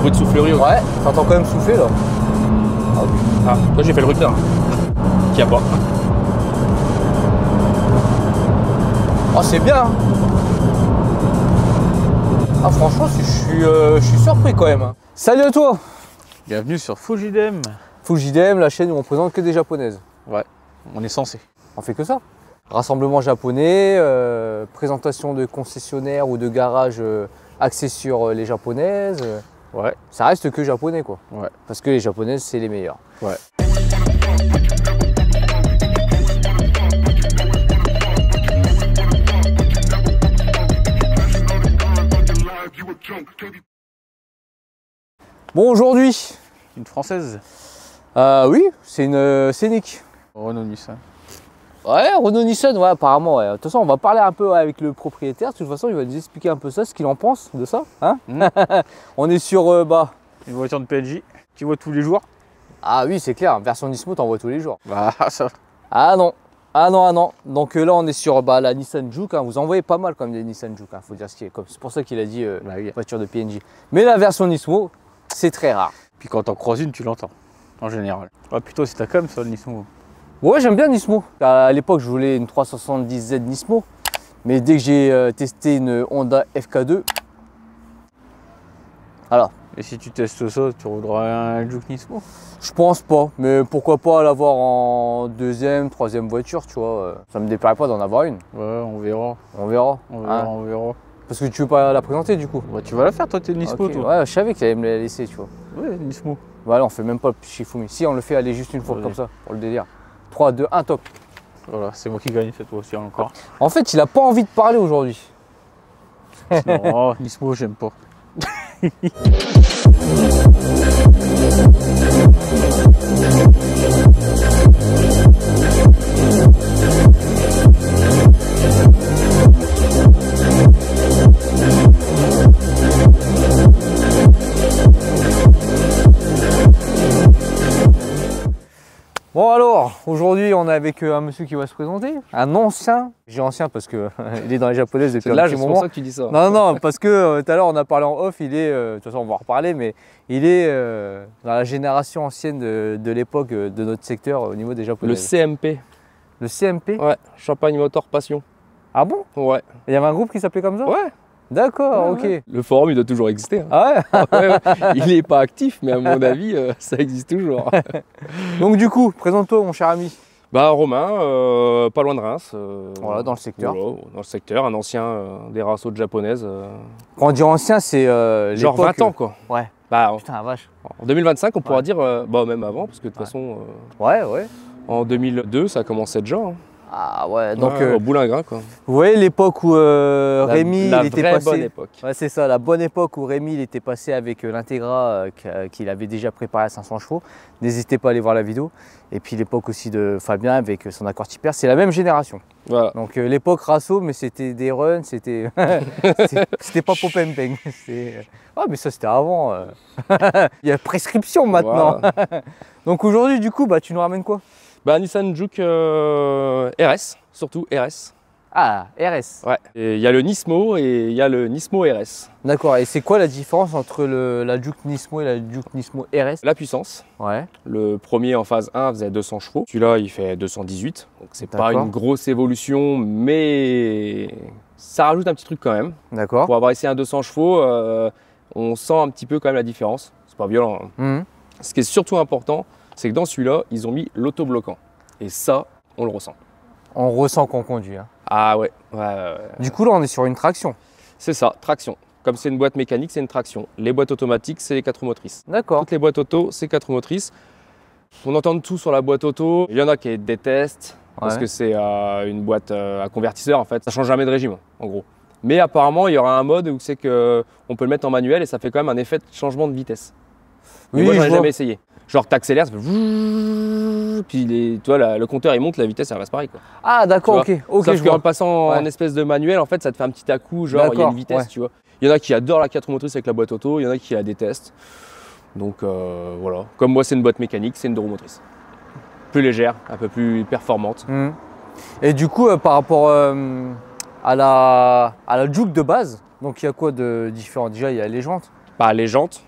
bruit de soufflerie aussi. Ouais, t'entends quand même souffler là. Ah, toi j'ai fait le rupteur. Qu'il n'y a pas. Oh, c'est bien. Hein. Ah, franchement, je suis surpris quand même. Hein. Salut à toi. Bienvenue sur Fujidem. Fujidem, la chaîne où on présente que des japonaises. Ouais, on est censé. On fait que ça. Rassemblement japonais, présentation de concessionnaires ou de garages axés sur les japonaises. Ouais. Ça reste que japonais quoi. Ouais. Parce que les japonaises, c'est les meilleurs. Ouais. Bon, aujourd'hui, Une française. oui, c'est une Scénic. Renault Nissan. Ouais, Renault Nissan, ouais, apparemment. Ouais. De toute façon, on va parler un peu avec le propriétaire. De toute façon, il va nous expliquer un peu ça, ce qu'il en pense de ça. Hein on est sur, Une voiture de PNJ. Tu vois tous les jours. Ah oui, c'est clair, version Nismo, t'en vois tous les jours. Bah ça. Ah non, ah non, ah non. Donc là, on est sur la Nissan Juke. Hein. Vous en voyez pas mal comme des Nissan Juke, hein. Faut dire ce qui est. C'est pour ça qu'il a dit Oui. voiture de PNJ. Mais la version Nismo, c'est très rare. Puis quand t'en croises une, tu l'entends. En général. Ouais, plutôt si t'as comme ça le Nissan. Ouais, j'aime bien Nismo. À l'époque, je voulais une 370Z Nismo. Mais dès que j'ai testé une Honda FK2, voilà. Et si tu testes ça, tu rouleras un Juke Nismo. Je pense pas, mais pourquoi pas l'avoir en deuxième, troisième voiture, tu vois. Ça me déplairait pas d'en avoir une. Ouais, on verra. On verra. On verra, Hein. on verra. Parce que tu veux pas la présenter du coup. Bah, tu vas la faire, toi, t'es Nismo, Ok, toi. ouais, je savais qu'il allait me la laisser, tu vois. Ouais, Nismo. Voilà, on fait même pas le Shifumi. Si, on le fait aller juste une fois Vas-y. comme ça, pour le délire. 3, 2, 1, top. Voilà, c'est moi qui gagne cette fois-ci encore. En fait, il a pas envie de parler aujourd'hui. Non, Nismo, j'aime pas. Bon alors, aujourd'hui on est avec un monsieur qui va se présenter, un ancien, j'ai ancien parce que il est dans les japonaises depuis un Là, petit c'est pour moment. ça que tu dis ça. Non, non, parce que tout à l'heure on a parlé en off, il est, de toute façon on va en reparler, mais il est dans la génération ancienne de l'époque de notre secteur au niveau des Le japonaises. CMP. Le CMP. Ouais, Champagne Motor Passion. Ah bon? Ouais. Il y avait un groupe qui s'appelait comme ça? Ouais. D'accord, Ouais, ok. ouais. Le forum, il doit toujours exister. Hein. Ah ouais. Ouais, ouais. Il n'est pas actif, mais à mon avis, ça existe toujours. Donc du coup, présente-toi mon cher ami. Bah, Romain, pas loin de Reims. Voilà, dans le secteur. Voilà, dans le secteur, un ancien des raceaux de japonaises. Quand on dit ancien, c'est Genre l'époque, 20 ans, quoi. Ouais. Bah, Putain, la vache. en 2025, on pourra Ouais. dire, bah, même avant, parce que de toute façon, Ouais, ouais. en 2002, ça a commencé déjà. Hein. Ah ouais, donc Ouais, au boulingrin, quoi. vous voyez l'époque où Rémi la il était vraie passé. bonne époque. Ouais, c'est ça, la bonne époque où Rémi il était passé avec l'Integra qu'il avait déjà préparé à 500 chevaux. N'hésitez pas à aller voir la vidéo. Et puis l'époque aussi de Fabien avec son accord Tipper, c'est la même génération. Voilà. Donc l'époque Rasso, mais c'était des runs, c'était c'était pas Popempeng. Ah mais ça c'était avant. Il y a prescription maintenant. Voilà. Donc aujourd'hui du coup, bah, tu nous ramènes quoi? Bah, Nissan Juke RS, surtout RS. Ah, RS. Ouais. Et il y a le Nismo et il y a le Nismo RS. D'accord, et c'est quoi la différence entre la Juke Nismo et la Juke Nismo RS? La puissance. Ouais. Le premier en phase 1 faisait 200 chevaux. Celui-là, il fait 218. Donc c'est pas D'accord. une grosse évolution, mais ça rajoute un petit truc quand même. D'accord. Pour avoir essayé un 200 chevaux, on sent un petit peu quand même la différence. C'est pas violent. Hein. Mhm. Ce qui est surtout important, c'est que dans celui-là, ils ont mis l'autobloquant. Et ça, on le ressent. On ressent qu'on conduit. Hein. Ah ouais, ouais. Du coup là on est sur une traction. C'est ça, traction. Comme c'est une boîte mécanique, c'est une traction. Les boîtes automatiques, c'est les 4 roues motrices. D'accord. Toutes les boîtes auto, c'est 4 roues motrices. On entend tout sur la boîte auto. Il y en a qui détestent parce Ouais. que c'est une boîte à convertisseur en fait. Ça change jamais de régime en gros. Mais apparemment, il y aura un mode où c'est que on peut le mettre en manuel et ça fait quand même un effet de changement de vitesse. Mais moi, j'en je ai vois. jamais essayé. Genre, t'accélères, ça fait vrrrr, puis tu vois, le compteur il monte, la vitesse elle reste pareil quoi. Ah d'accord, Tu ok, ok, Sauf je qu'en vois. le passant en Ouais. espèce de manuel, en fait, ça te fait un petit à-coup, genre il y a D'accord, une vitesse, ouais. tu vois. Il y en a qui adorent la 4 roues motrices avec la boîte auto, il y en a qui la détestent. Donc voilà. Comme moi, c'est une boîte mécanique, c'est une 2 roues motrices. Plus légère, un peu plus performante. Mhm. Et du coup par rapport à la Juke de base, donc il y a quoi de différent? Déjà il y a les jantes. Bah, les jantes,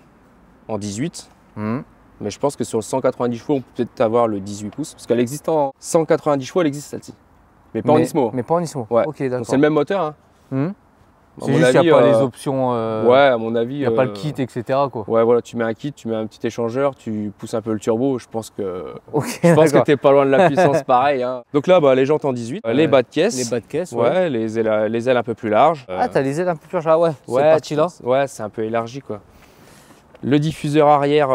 en 18. Mhm. Mais je pense que sur le 190 chevaux, on peut peut-être avoir le 18 pouces. Parce qu'elle existe en 190 chevaux, elle existe celle-ci. Mais pas en Nismo. Mais pas en Nismo. Ouais. Ok, d'accord. C'est le même moteur. Hein. Mhm. À C'est mon juste qu'il n'y avis, a pas les options. Ouais, à mon avis. Il n'y a pas le kit, etc. Quoi. Ouais, voilà, tu mets un kit, tu mets un petit échangeur, tu pousses un peu le turbo. Je pense que Ok, t'es pas loin de la puissance, pareil. Hein. Donc là, bah, les jantes en 18, les bas de caisse. Les bas de caisse, ouais. Les ailes un peu plus larges. Ah, t'as les ailes un peu plus larges, ah ouais, ouais, cette partie-là. Ouais, c'est un peu élargi, quoi. Le diffuseur arrière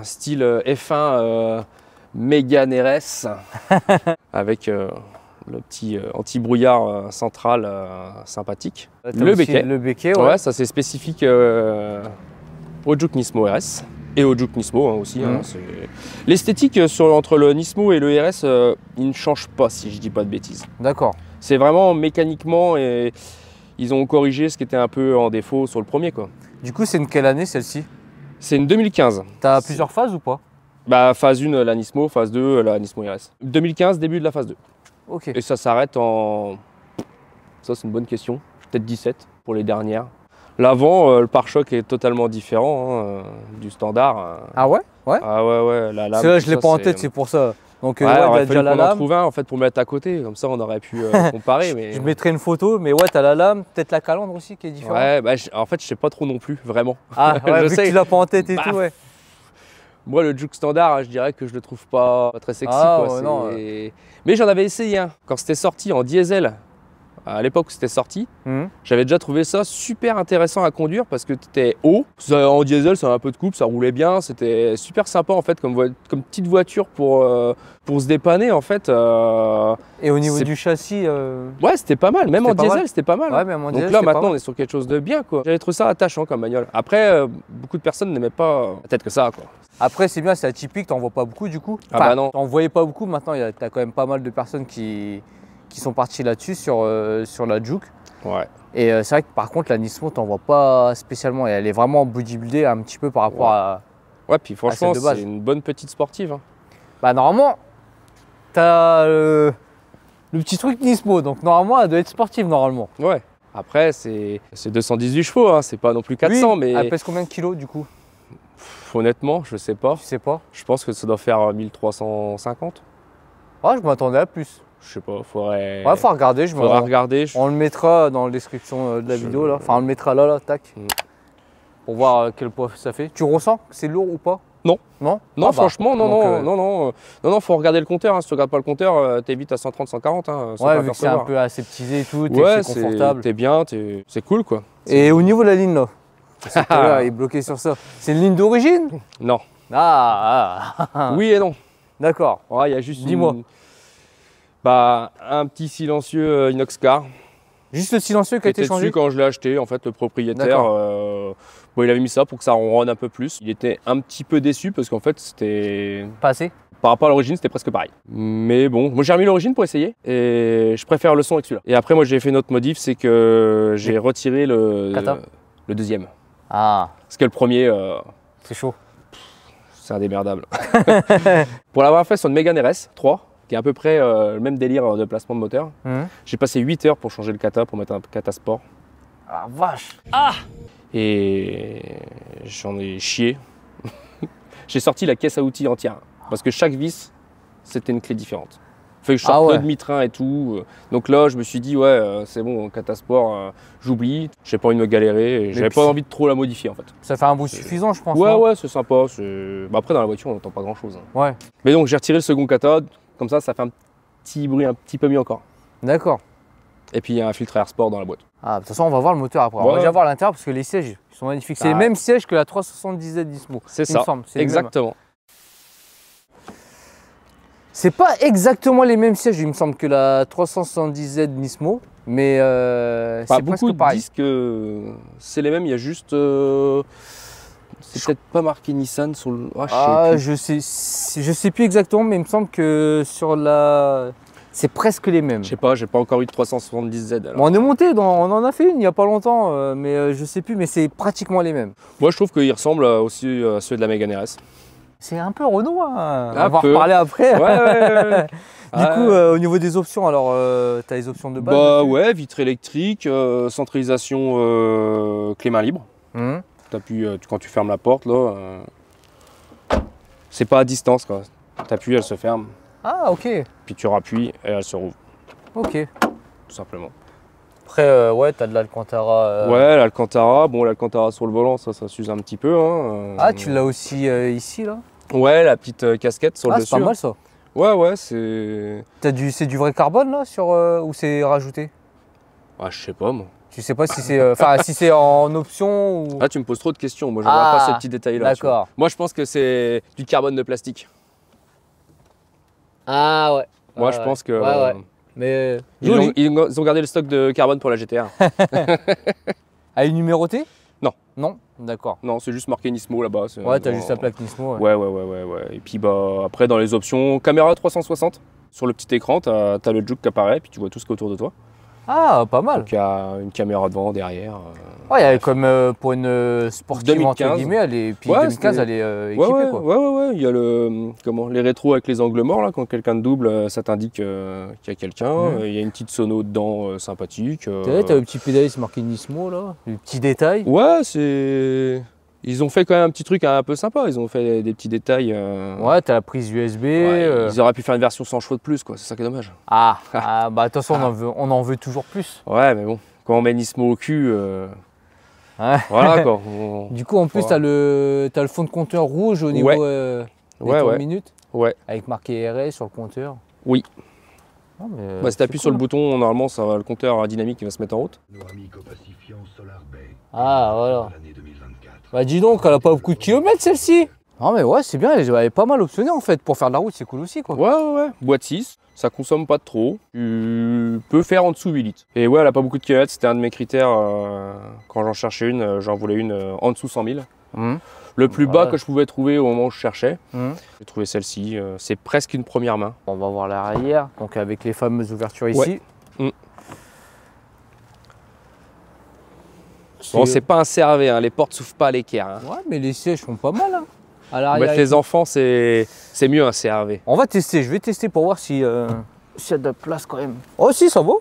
style F1 Mégane RS avec le petit anti-brouillard central sympathique. Le béquet. Le béquet, ouais. Ouais, ça c'est spécifique au Juke Nismo RS et au Juke Nismo hein, aussi. Hein, l'esthétique entre le Nismo et le RS, il ne change pas si je dis pas de bêtises. D'accord. C'est vraiment mécaniquement et ils ont corrigé ce qui était un peu en défaut sur le premier, quoi. Du coup, c'est une quelle année celle-ci? C'est une 2015. T'as plusieurs phases ou pas? Bah, phase 1, la Nismo, phase 2, la Nismo RS. 2015, début de la phase 2. Ok. Et ça s'arrête en... Ça, c'est une bonne question. Peut-être 17 pour les dernières. L'avant, le pare-choc est totalement différent hein, du standard. Ah ouais? Ouais. Ah ouais, la lame. C'est là, je l'ai pas en tête, c'est pour ça. Donc, ouais, il y aurait a fallu déjà la qu'on en lame. trouve un en fait, pour mettre à côté. Comme ça, on aurait pu comparer. Mais... Je mettrai une photo, mais ouais, t'as la lame, peut-être la calandre aussi qui est différente. Ouais, bah, en fait, je sais pas trop non plus, vraiment. Ah, ouais, je vu sais. que tu l'as pas en tête et tout, ouais. Moi, le Juke standard, je dirais que je le trouve pas très sexy. Ah, quoi. ouais, non, Mais j'en avais essayé un. Quand c'était sorti en diesel, à l'époque où c'était sorti, j'avais déjà trouvé ça super intéressant à conduire parce que tu étais haut. En diesel, ça a un peu de coupe, ça roulait bien. C'était super sympa en fait comme petite voiture pour se dépanner en fait. Et au niveau du châssis ouais, c'était pas mal. Même en diesel, c'était pas mal. Ouais, même en diesel, donc là, maintenant, on est sur quelque chose de bien, quoi. J'avais trouvé ça attachant comme bagnole. Après, beaucoup de personnes n'aimaient pas peut-être que ça, quoi. Après, c'est bien, c'est atypique, t'en vois pas beaucoup du coup. Ah bah non. T'en voyais pas beaucoup, maintenant, t'as quand même pas mal de personnes qui sont parties là-dessus sur la Juke. Ouais. Et c'est vrai que par contre, la Nismo, t'en vois pas spécialement. Et elle est vraiment bodybuildée un petit peu par rapport à. Ouais, puis franchement, celle de base. c'est une bonne petite sportive. Hein. Bah, normalement, t'as le petit truc Nismo. Donc, normalement, elle doit être sportive, normalement. Ouais. Après, c'est 218 chevaux, hein. C'est pas non plus 400, oui, mais. Elle pèse combien de kilos du coup? Honnêtement, je sais pas. Tu sais pas? Je pense que ça doit faire 1350. Ouais, je m'attendais à plus. Je sais pas, faudrait. Ouais, faut regarder. Faudra regarder. On le mettra dans la description de la vidéo là. Enfin, on le mettra là, tac. Pour voir quel poids ça fait. Tu ressens que c'est lourd ou pas? Non. Non? Non, Ah franchement, non, faut regarder le compteur. Hein. Si tu regardes pas le compteur, t'es vite à 130, 140. Hein, ouais, vu que c'est un peu aseptisé et tout, ouais, c'est confortable. T'es bien, c'est cool quoi. Et au niveau de la ligne là, il est bloqué sur ça. C'est une ligne d'origine? Non. Ah. Oui et non. D'accord. Ouais, il y a juste Dis-moi. Bah, un petit silencieux inox car. Juste le silencieux qui a été changé? Dessus quand je l'ai acheté, en fait, le propriétaire, il avait mis ça pour que ça ronronne un peu plus. Il était un petit peu déçu parce qu'en fait, c'était... Pas assez? Par rapport à l'origine, c'était presque pareil. Mais bon, moi j'ai remis l'origine pour essayer et je préfère le son avec celui-là. Et après, moi j'ai fait une autre modif, c'est que j'ai retiré le deuxième. Ah. Parce que le premier... c'est chaud. C'est indémerdable. Pour l'avoir fait sur une Mégane RS 3, qui est à peu près le même délire de placement de moteur. J'ai passé 8 heures pour changer le kata, pour mettre un kata sport. Ah vache! Ah! Et j'en ai chié. J'ai sorti la caisse à outils entière, parce que chaque vis, c'était une clé différente. Fait que je sorte le demi-train et tout. Donc là, je me suis dit, ouais, c'est bon, kata sport, j'oublie. J'ai pas envie de me galérer, et j'avais pas envie de trop la modifier en fait. Ça fait un bout suffisant, je pense. Ouais, c'est sympa. Bah, après, dans la voiture, on n'entend pas grand-chose. Hein. Ouais. Mais donc, j'ai retiré le second kata. Comme ça fait un petit bruit un petit peu mieux encore. D'accord. Et puis il y a un filtre air sport dans la boîte. Ah, de toute façon, on va voir le moteur après. On va déjà voir l'intérieur parce que les sièges ils sont magnifiques. C'est les mêmes sièges que la 370Z Nismo. C'est ça. Exactement. C'est pas exactement les mêmes sièges, il me semble, que la 370Z Nismo, mais c'est beaucoup presque pareil. disent que c'est les mêmes. Il y a juste. C'est peut-être pas marqué Nissan sur le. Je sais plus exactement, mais il me semble que sur la. C'est presque les mêmes. Je sais pas, j'ai pas encore eu de 370Z. Alors. Bon, on est monté, on en a fait une il y a pas longtemps, mais je sais plus, mais c'est pratiquement les mêmes. Moi je trouve qu'ils ressemblent aussi à ceux de la Mégane RS. C'est un peu Renault, hein. On va en reparler après. Ouais. Du coup, au niveau des options, alors tu as les options de base? Bah ouais, vitre électrique, centralisation clé main libre. quand tu fermes la porte, là, c'est pas à distance, quoi. Tu appuies, elle se ferme. Ah, ok. Puis tu rappuies et elle se rouvre. Ok. Tout simplement. Après, ouais, t'as de l'Alcantara. Ouais, l'Alcantara. Bon, l'Alcantara sur le volant, ça s'use un petit peu. Hein. Ah, tu l'as aussi ici, là? Ouais, la petite casquette sur le dessus. Ah, c'est pas mal, ça. Ouais, c'est... C'est du vrai carbone, là, ou c'est rajouté? Ah, je sais pas, moi. Tu sais pas si c'est si c'est en option ou... Ah, tu me poses trop de questions. Moi, je vois pas ce petit détail-là. D'accord. Moi, je pense que c'est du carbone de plastique. Ah, ouais. Moi, je pense que... Ouais. Mais ils ont gardé le stock de carbone pour la GTR. Elle est numérotée? Non. Non? D'accord. Non, c'est juste marqué Nismo là-bas. Ouais, t'as juste la plaque Nismo. Ouais. Et puis bah après dans les options, caméra 360. Sur le petit écran, t'as le juke qui apparaît, puis tu vois tout ce qu'il y a autour de toi. Ah, pas mal. Donc il y a une caméra devant, derrière. Ouais, elle est comme pour une sportive 2015. entre guillemets, puis 2015 elle est équipée quoi. Ouais. Il y a les rétros avec les angles morts là, quand quelqu'un te double, ça t'indique qu'il y a quelqu'un. Il y a une petite sono dedans sympathique. T'as le petit pédalier, c'est marqué Nismo là, le petit détail. Ouais, ils ont fait quand même un petit truc un peu sympa, ils ont fait des petits détails. Ouais, t'as la prise USB. Ils auraient pu faire une version sans chevaux de plus, quoi. C'est ça qui est dommage. Bah de toute façon on en veut toujours plus. Ouais, mais bon, quand on met Nismo au cul, voilà quoi. Du coup en plus t'as le fond de compteur rouge au niveau des tours de minutes. Ouais. Avec marqué RS sur le compteur. Oui. Non, si tu appuies sur le bouton, normalement ça va, le compteur dynamique qui va se mettre en route. Ah voilà. Bah dis donc, elle a pas beaucoup de kilomètres celle-ci. Non mais ouais, c'est bien, elle est pas mal optionnée en fait. Pour faire de la route, c'est cool aussi quoi. Ouais. Boîte 6, ça consomme pas de trop. Tu peux faire en dessous 8 litres. Et ouais, elle a pas beaucoup de kilomètres, c'était un de mes critères. Quand j'en cherchais une, j'en voulais une en dessous 100 000. Le plus bas que je pouvais trouver au moment où je cherchais. J'ai trouvé celle-ci, c'est presque une première main. On va voir l'arrière, donc avec les fameuses ouvertures ici. Bon, c'est pas un CR-V, hein, les portes s'ouvrent pas à l'équerre. Hein. Ouais, mais les sièges sont pas mal. Hein. À l'arrière. Mettre les enfants, c'est mieux un CR-V. On va tester, je vais tester pour voir s'il y a de la place quand même. Oh si, ça va.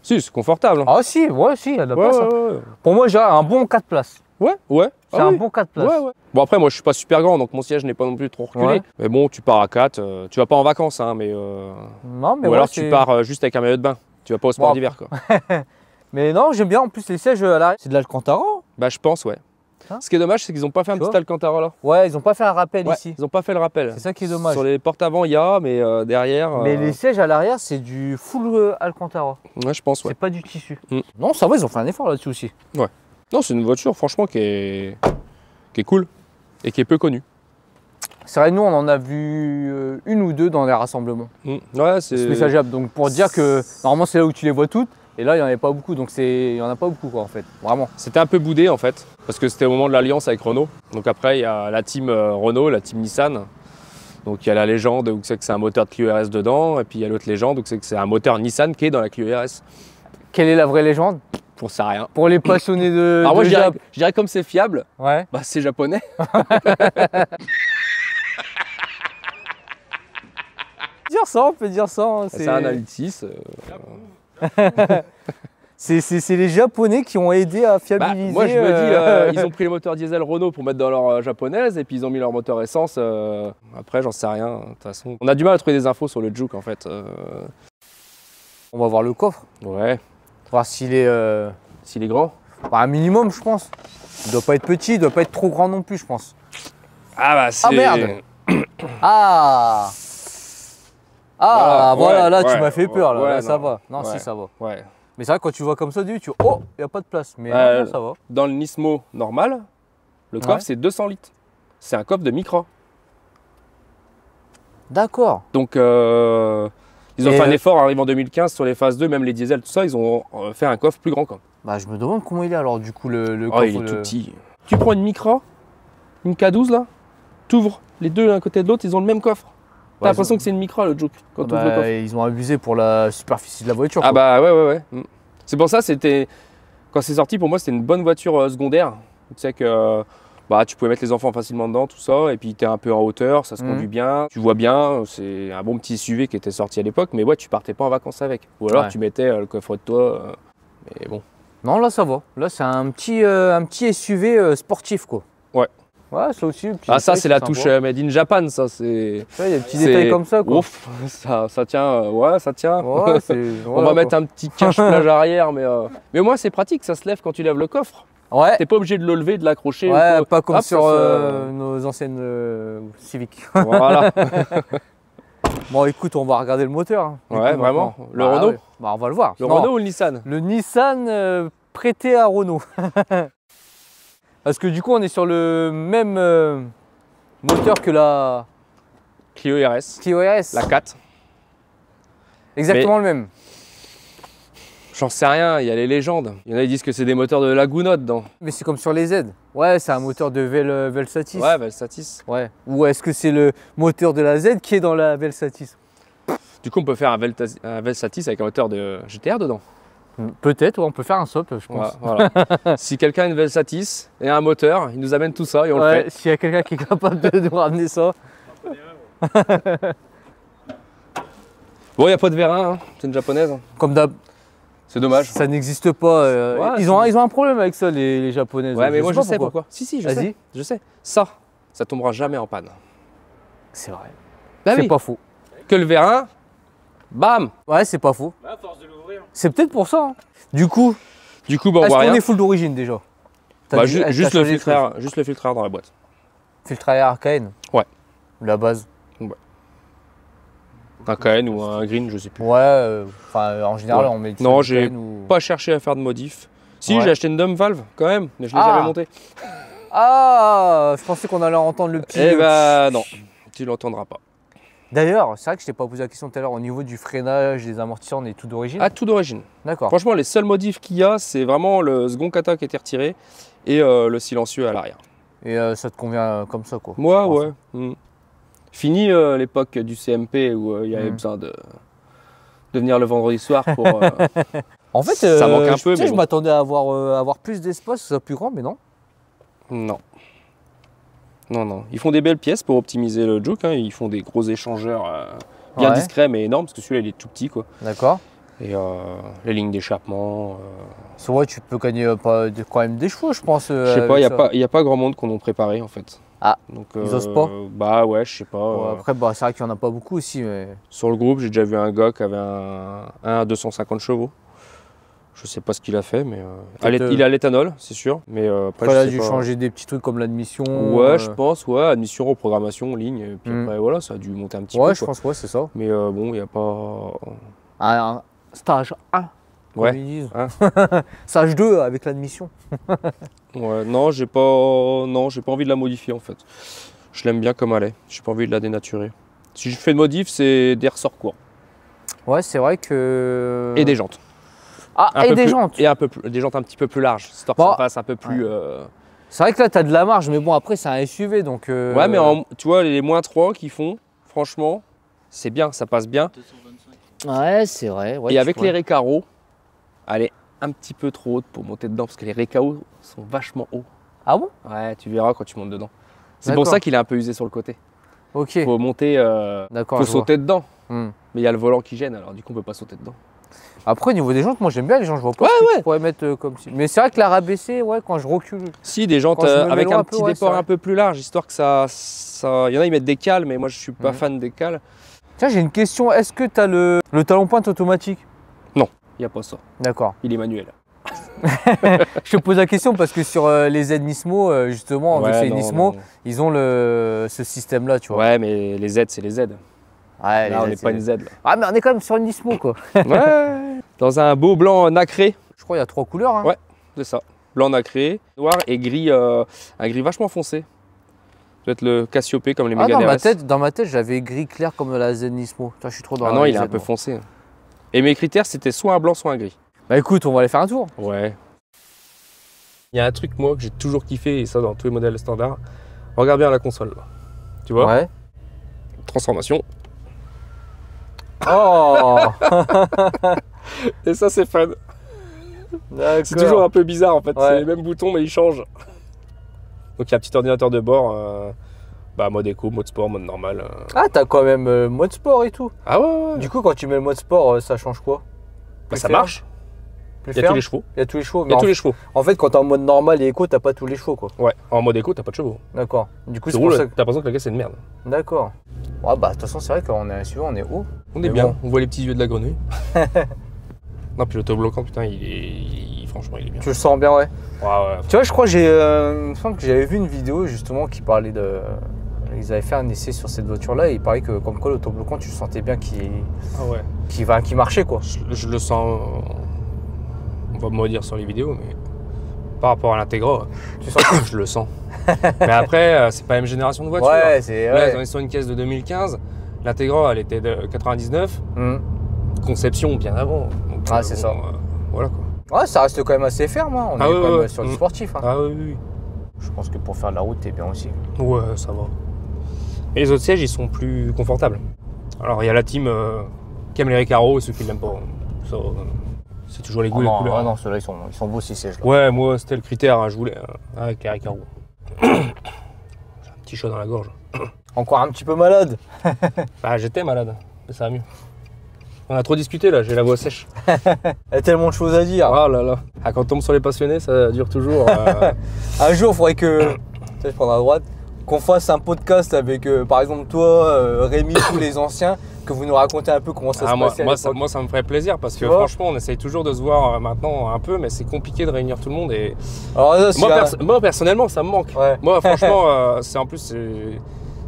Si, c'est confortable. Hein. Ah si, il y a de la place. Ouais. Pour moi, j'ai un bon 4 places. Ouais. C'est un bon 4 places. Ouais. Bon après, moi je suis pas super grand, donc mon siège n'est pas non plus trop reculé. Ouais. Mais bon, tu pars à 4, tu vas pas en vacances, hein, mais... Non, mais ou alors tu pars juste avec un maillot de bain. Tu vas pas au sport d'hiver, quoi. Mais non, j'aime bien en plus les sièges à l'arrière. C'est de l'Alcantara? Bah je pense, ouais. Ce qui est dommage, c'est qu'ils ont pas fait un petit Alcantara là. Ouais, ils ont pas fait un rappel ici. Ils ont pas fait le rappel. C'est ça qui est dommage. Sur les portes avant, il y a, mais derrière... Mais les sièges à l'arrière, c'est du full Alcantara. Ouais, je pense, ouais. C'est pas du tissu. Non, ça va, ils ont fait un effort là-dessus aussi. Ouais. Non, c'est une voiture, franchement, qui est cool et qui est peu connue. C'est vrai, nous, on en a vu une ou deux dans les rassemblements. Ouais, c'est... Spécial. Donc pour dire que, normalement, c'est là où tu les vois toutes. Et là, il n'y en avait pas beaucoup, donc il n'y en a pas beaucoup, quoi, en fait, vraiment. C'était un peu boudé, en fait, parce que c'était au moment de l'alliance avec Renault. Donc après, il y a la team Renault, la team Nissan. Donc il y a la légende où c'est que c'est un moteur de Clio RS dedans, et puis il y a l'autre légende où c'est que c'est un moteur Nissan qui est dans la Clio RS. Quelle est la vraie légende? J'en sais rien. Pour les passionnés de... Alors moi, je dirais comme c'est fiable, bah c'est japonais. On peut dire ça. Hein, c'est un 1.6. C'est les Japonais qui ont aidé à fiabiliser. Moi je me dis, ils ont pris les moteurs diesel Renault pour mettre dans leur japonaise et puis ils ont mis leur moteur essence. Après j'en sais rien, de toute façon. On a du mal à trouver des infos sur le Juke en fait. On va voir le coffre. Ouais. Voir s'il est grand. Bah, un minimum je pense. Il doit pas être petit, il doit pas être trop grand non plus je pense. Ah bah c'est... Ah merde. Voilà, là tu m'as fait peur, là ça va. Non, si ça va. Ouais. Mais c'est vrai, quand tu vois comme ça, tu oh, il n'y a pas de place. Mais non, ça va. Dans le Nismo normal, le coffre c'est 200 litres. C'est un coffre de Micra. D'accord. Donc ils ont fait un effort en arrivant en 2015 sur les phases 2, même les diesels, tout ça, ils ont fait un coffre plus grand quand même. Bah je me demande comment il est alors du coup le coffre. Il est tout petit. Tu prends une Micra, une K12 là, t'ouvres les deux l'un à côté de l'autre, ils ont le même coffre. T'as l'impression que c'est une Micra le Juke quand tu ouvres le coffre. Ils ont abusé pour la superficie de la voiture. Ah bah ouais. C'est pour ça, quand c'est sorti, pour moi c'était une bonne voiture secondaire. Tu sais que tu pouvais mettre les enfants facilement dedans, tout ça, et puis tu es un peu en hauteur, ça se conduit bien, tu vois bien, c'est un bon petit SUV qui était sorti à l'époque, mais ouais, tu partais pas en vacances avec. Ou alors tu mettais le coffre de toit, mais bon. Non, là ça va. Là c'est un petit SUV sportif quoi. Ouais. Ouais, ça aussi. Ah ça c'est la touche Made in Japan, ça c'est. Il y a des petits détails comme ça quoi. Ouf, ça tient, ouais ça tient. Ouais, on va mettre un petit cache-plage arrière, mais au moins c'est pratique, ça se lève quand tu lèves le coffre. Ouais. T'es pas obligé de le lever, de l'accrocher. Ouais, pas comme sur nos anciennes Civic. Voilà. Bon écoute, on va regarder le moteur. Hein, ouais, vraiment. Le Renault ouais. Bah, on va le voir. Le Renault ou le Nissan? Le Nissan prêté à Renault. Parce que du coup, on est sur le même moteur que la Clio RS. Clio RS. La 4. Exactement le même. J'en sais rien, il y a les légendes. Il y en a qui disent que c'est des moteurs de Laguna dedans. Mais c'est comme sur les Z. Ouais, c'est un moteur de Velsatis. Ouais, Velsatis. Ouais. Ou est-ce que c'est le moteur de la Z qui est dans la Velsatis? Du coup, on peut faire un Velsatis avec un moteur de GTR dedans. Peut-être, ouais, on peut faire un swap, je pense. Voilà. Si quelqu'un a une Velsatis et un moteur, il nous amène tout ça et on le fait. S'il y a quelqu'un qui est capable de nous ramener ça. Bon, il n'y a pas de vérin, hein. C'est une japonaise. Comme d'hab. C'est dommage. Ça n'existe pas. Ouais, ils ont un problème avec ça, les japonaises. Ouais, mais moi je sais pourquoi. Si, je sais. Ça tombera jamais en panne. C'est vrai. Bah c'est oui. pas faux. Que le vérin, bam. Ouais, c'est pas faux. À force de l'ouvrir. C'est peut-être pour ça. Hein. Du coup, bah, on est-ce voit rien. qu'on est full d'origine déjà? Bah, juste le filtre air dans la boîte. Filtre à air Arcane? Ouais. La base? Ouais. Un KN ou un green, je sais plus. Ouais, en général, on met. Non, j'ai pas cherché à faire de modif. Si, ouais. j'ai acheté une dumb valve quand même, mais je l'ai jamais montée. Ah, je pensais qu'on allait entendre le petit. Eh bah non, tu l'entendras pas. D'ailleurs, c'est vrai que je t'ai pas posé la question tout à l'heure au niveau du freinage, des amortisseurs, on est tout d'origine. Ah, tout d'origine. D'accord. Franchement, les seuls modifs qu'il y a, c'est vraiment le second kata qui a été retiré et le silencieux à l'arrière. Et ça te convient comme ça, quoi? Moi, ouais. Fini l'époque du CMP où il y avait besoin de venir le vendredi soir pour. En fait, ça manque un peu. Mais je m'attendais à avoir plus d'espace, que ce soit plus grand, mais non. Non. Non. Ils font des belles pièces pour optimiser le Juke. Hein. Ils font des gros échangeurs bien discrets mais énormes parce que celui-là il est tout petit quoi. D'accord. Et les lignes d'échappement. C'est vrai, tu peux gagner quand même des chevaux, je pense. Je sais pas, il n'y a pas grand monde qu'on a préparé en fait. Ah, donc, ils osent pas? Bah ouais, je sais pas. Ouais, après, c'est vrai qu'il n'y en a pas beaucoup aussi. Mais... Sur le groupe, j'ai déjà vu un gars qui avait un 250 chevaux. Je sais pas ce qu'il a fait, mais il est à l'éthanol, c'est sûr. Mais après, il a dû changer des petits trucs comme l'admission. Ouais, je pense, admission, reprogrammation, ligne. Et puis après, voilà, ça a dû monter un petit peu. Ouais, je pense, c'est ça. Mais bon, il n'y a pas. Un stage 1. Ouais. Stage 2 avec l'admission. Ouais, non, j'ai pas envie de la modifier en fait. Je l'aime bien comme elle est. J'ai pas envie de la dénaturer. Si je fais de modif, c'est des ressorts courts. Ouais, c'est vrai que. Et des jantes. Ah, et des jantes. Et des jantes un petit peu plus larges, histoire que ça passe un peu plus. C'est vrai que là, tu as de la marge, mais bon, après, c'est un SUV donc. Ouais, mais tu vois, les moins 3 qu'ils font, franchement, c'est bien, ça passe bien. 225. Ouais, c'est vrai. Ouais, et avec les récaros, elle est un petit peu trop haute pour monter dedans parce que les récaros sont vachement hauts. Ah bon? Ouais, tu verras quand tu montes dedans. C'est pour ça qu'il est un peu usé sur le côté. Ok. Faut monter, faut sauter dedans. Mais il y a le volant qui gêne, alors du coup on peut pas sauter dedans. Après au niveau des jantes, moi j'aime bien les jantes, je vois pas ce que tu pourrais mettre comme si. Mais c'est vrai que la rabaisser, quand je recule. Si, des jantes avec un petit déport un peu plus large, histoire que ça. Il y en a ils mettent des cales, mais moi je suis pas fan des cales. Tiens, j'ai une question, est-ce que tu as le talon pointe automatique? Non, il n'y a pas ça. D'accord. Il est manuel. Je te pose la question parce que sur les Z Nismo, justement, c'est Nismo, ils ont ce système-là, tu vois. Ouais, mais les Z, c'est les Z. Ouais, là, on n'est pas une Z. Là. Ah, mais on est quand même sur une Nismo, quoi. Ouais. Dans un beau blanc nacré. Je crois qu'il y a 3 couleurs. Hein. Ouais, c'est ça. Blanc nacré, noir et gris, un gris vachement foncé. Peut-être le Cassiope comme les Mégane RS. Dans ma tête, j'avais gris clair comme la Z Nismo. Toi, je suis trop dans non, il est un peu foncé. Et mes critères, c'était soit un blanc, soit un gris. Bah écoute, on va aller faire un tour. Ouais. Il y a un truc, moi, que j'ai toujours kiffé, et ça dans tous les modèles standards. Regarde bien la console, là. Tu vois? Ouais. Transformation. Oh. Et ça, c'est fun. C'est toujours un peu bizarre, en fait. Ouais. C'est les mêmes boutons, mais ils changent. Donc, il y a un petit ordinateur de bord. Mode éco, mode sport, mode normal. Ah, t'as quand même mode sport et tout. Ah ouais. Du coup, quand tu mets le mode sport, ça change quoi? Ça marche. Plus Il y a ferme. tous les chevaux. Il y a tous les chevaux. Il y a tous les chevaux. En fait, quand t'es en mode normal et éco, t'as pas tous les chevaux, quoi. Ouais, en mode éco, t'as pas de chevaux. D'accord. Du coup, Tu c'est pour roules, ça t'as l'impression que la caisse c'est une merde. D'accord. Ouais, bah, de toute façon, c'est vrai qu'on est suivant, on est haut. On est Mais bien, bon. on voit les petits yeux de la grenouille. Non, puis l'autobloquant, putain, franchement, il est bien. Tu le sens bien, ouais. Ouais, ouais. Tu vois, je crois que il me semble que j'avais vu une vidéo justement qui parlait de. Ils avaient fait un essai sur cette voiture-là et il paraît que, comme quoi, l'autobloquant, tu le sentais bien Ah ouais. qui marchait, quoi. Je le sens. On va me redire sur les vidéos, mais par rapport à l'Integra, Tu sens je le sens. Mais après, c'est pas la même génération de voiture. Ouais, c'est. Là, Ouais. on est sur une caisse de 2015. L'Integra, elle était de 99. Mhm. Conception bien avant. Donc, Ah, c'est ça. Voilà quoi. Ouais, ça reste quand même assez ferme. Hein. On Ah est ouais, quand même ouais. sur du sportif. Hein. Ah oui, oui. Je pense que pour faire de la route, t'es bien aussi. Ouais, ça va. Et les autres sièges, ils sont plus confortables. Alors, il y a la team qui aime les Recaro et ceux qui l'aiment pas. Ça, c'est toujours les goûts et les couleurs. Ah non, ceux-là, ils sont beaux ces sièges-là. Ouais, moi, c'était le critère. Hein, je voulais avec les Recaro. J'ai un petit chat dans la gorge. Encore un petit peu malade. Bah, j'étais malade, mais ça va mieux. On a trop discuté là, j'ai la voix sèche. Il y a tellement de choses à dire. Ah là là. Ah, quand on tombe sur les passionnés, ça dure toujours. Un jour, il faudrait que. Tu sais, je prends à droite. Qu'on fasse un podcast avec, par exemple, toi, Rémi, tous les anciens, que vous nous racontez un peu comment ça se passait. Moi, ça me ferait plaisir parce que Tu vois franchement, on essaye toujours de se voir maintenant un peu, mais c'est compliqué de réunir tout le monde. Et Alors, là, moi, personnellement, ça me manque. Ouais. Moi, franchement,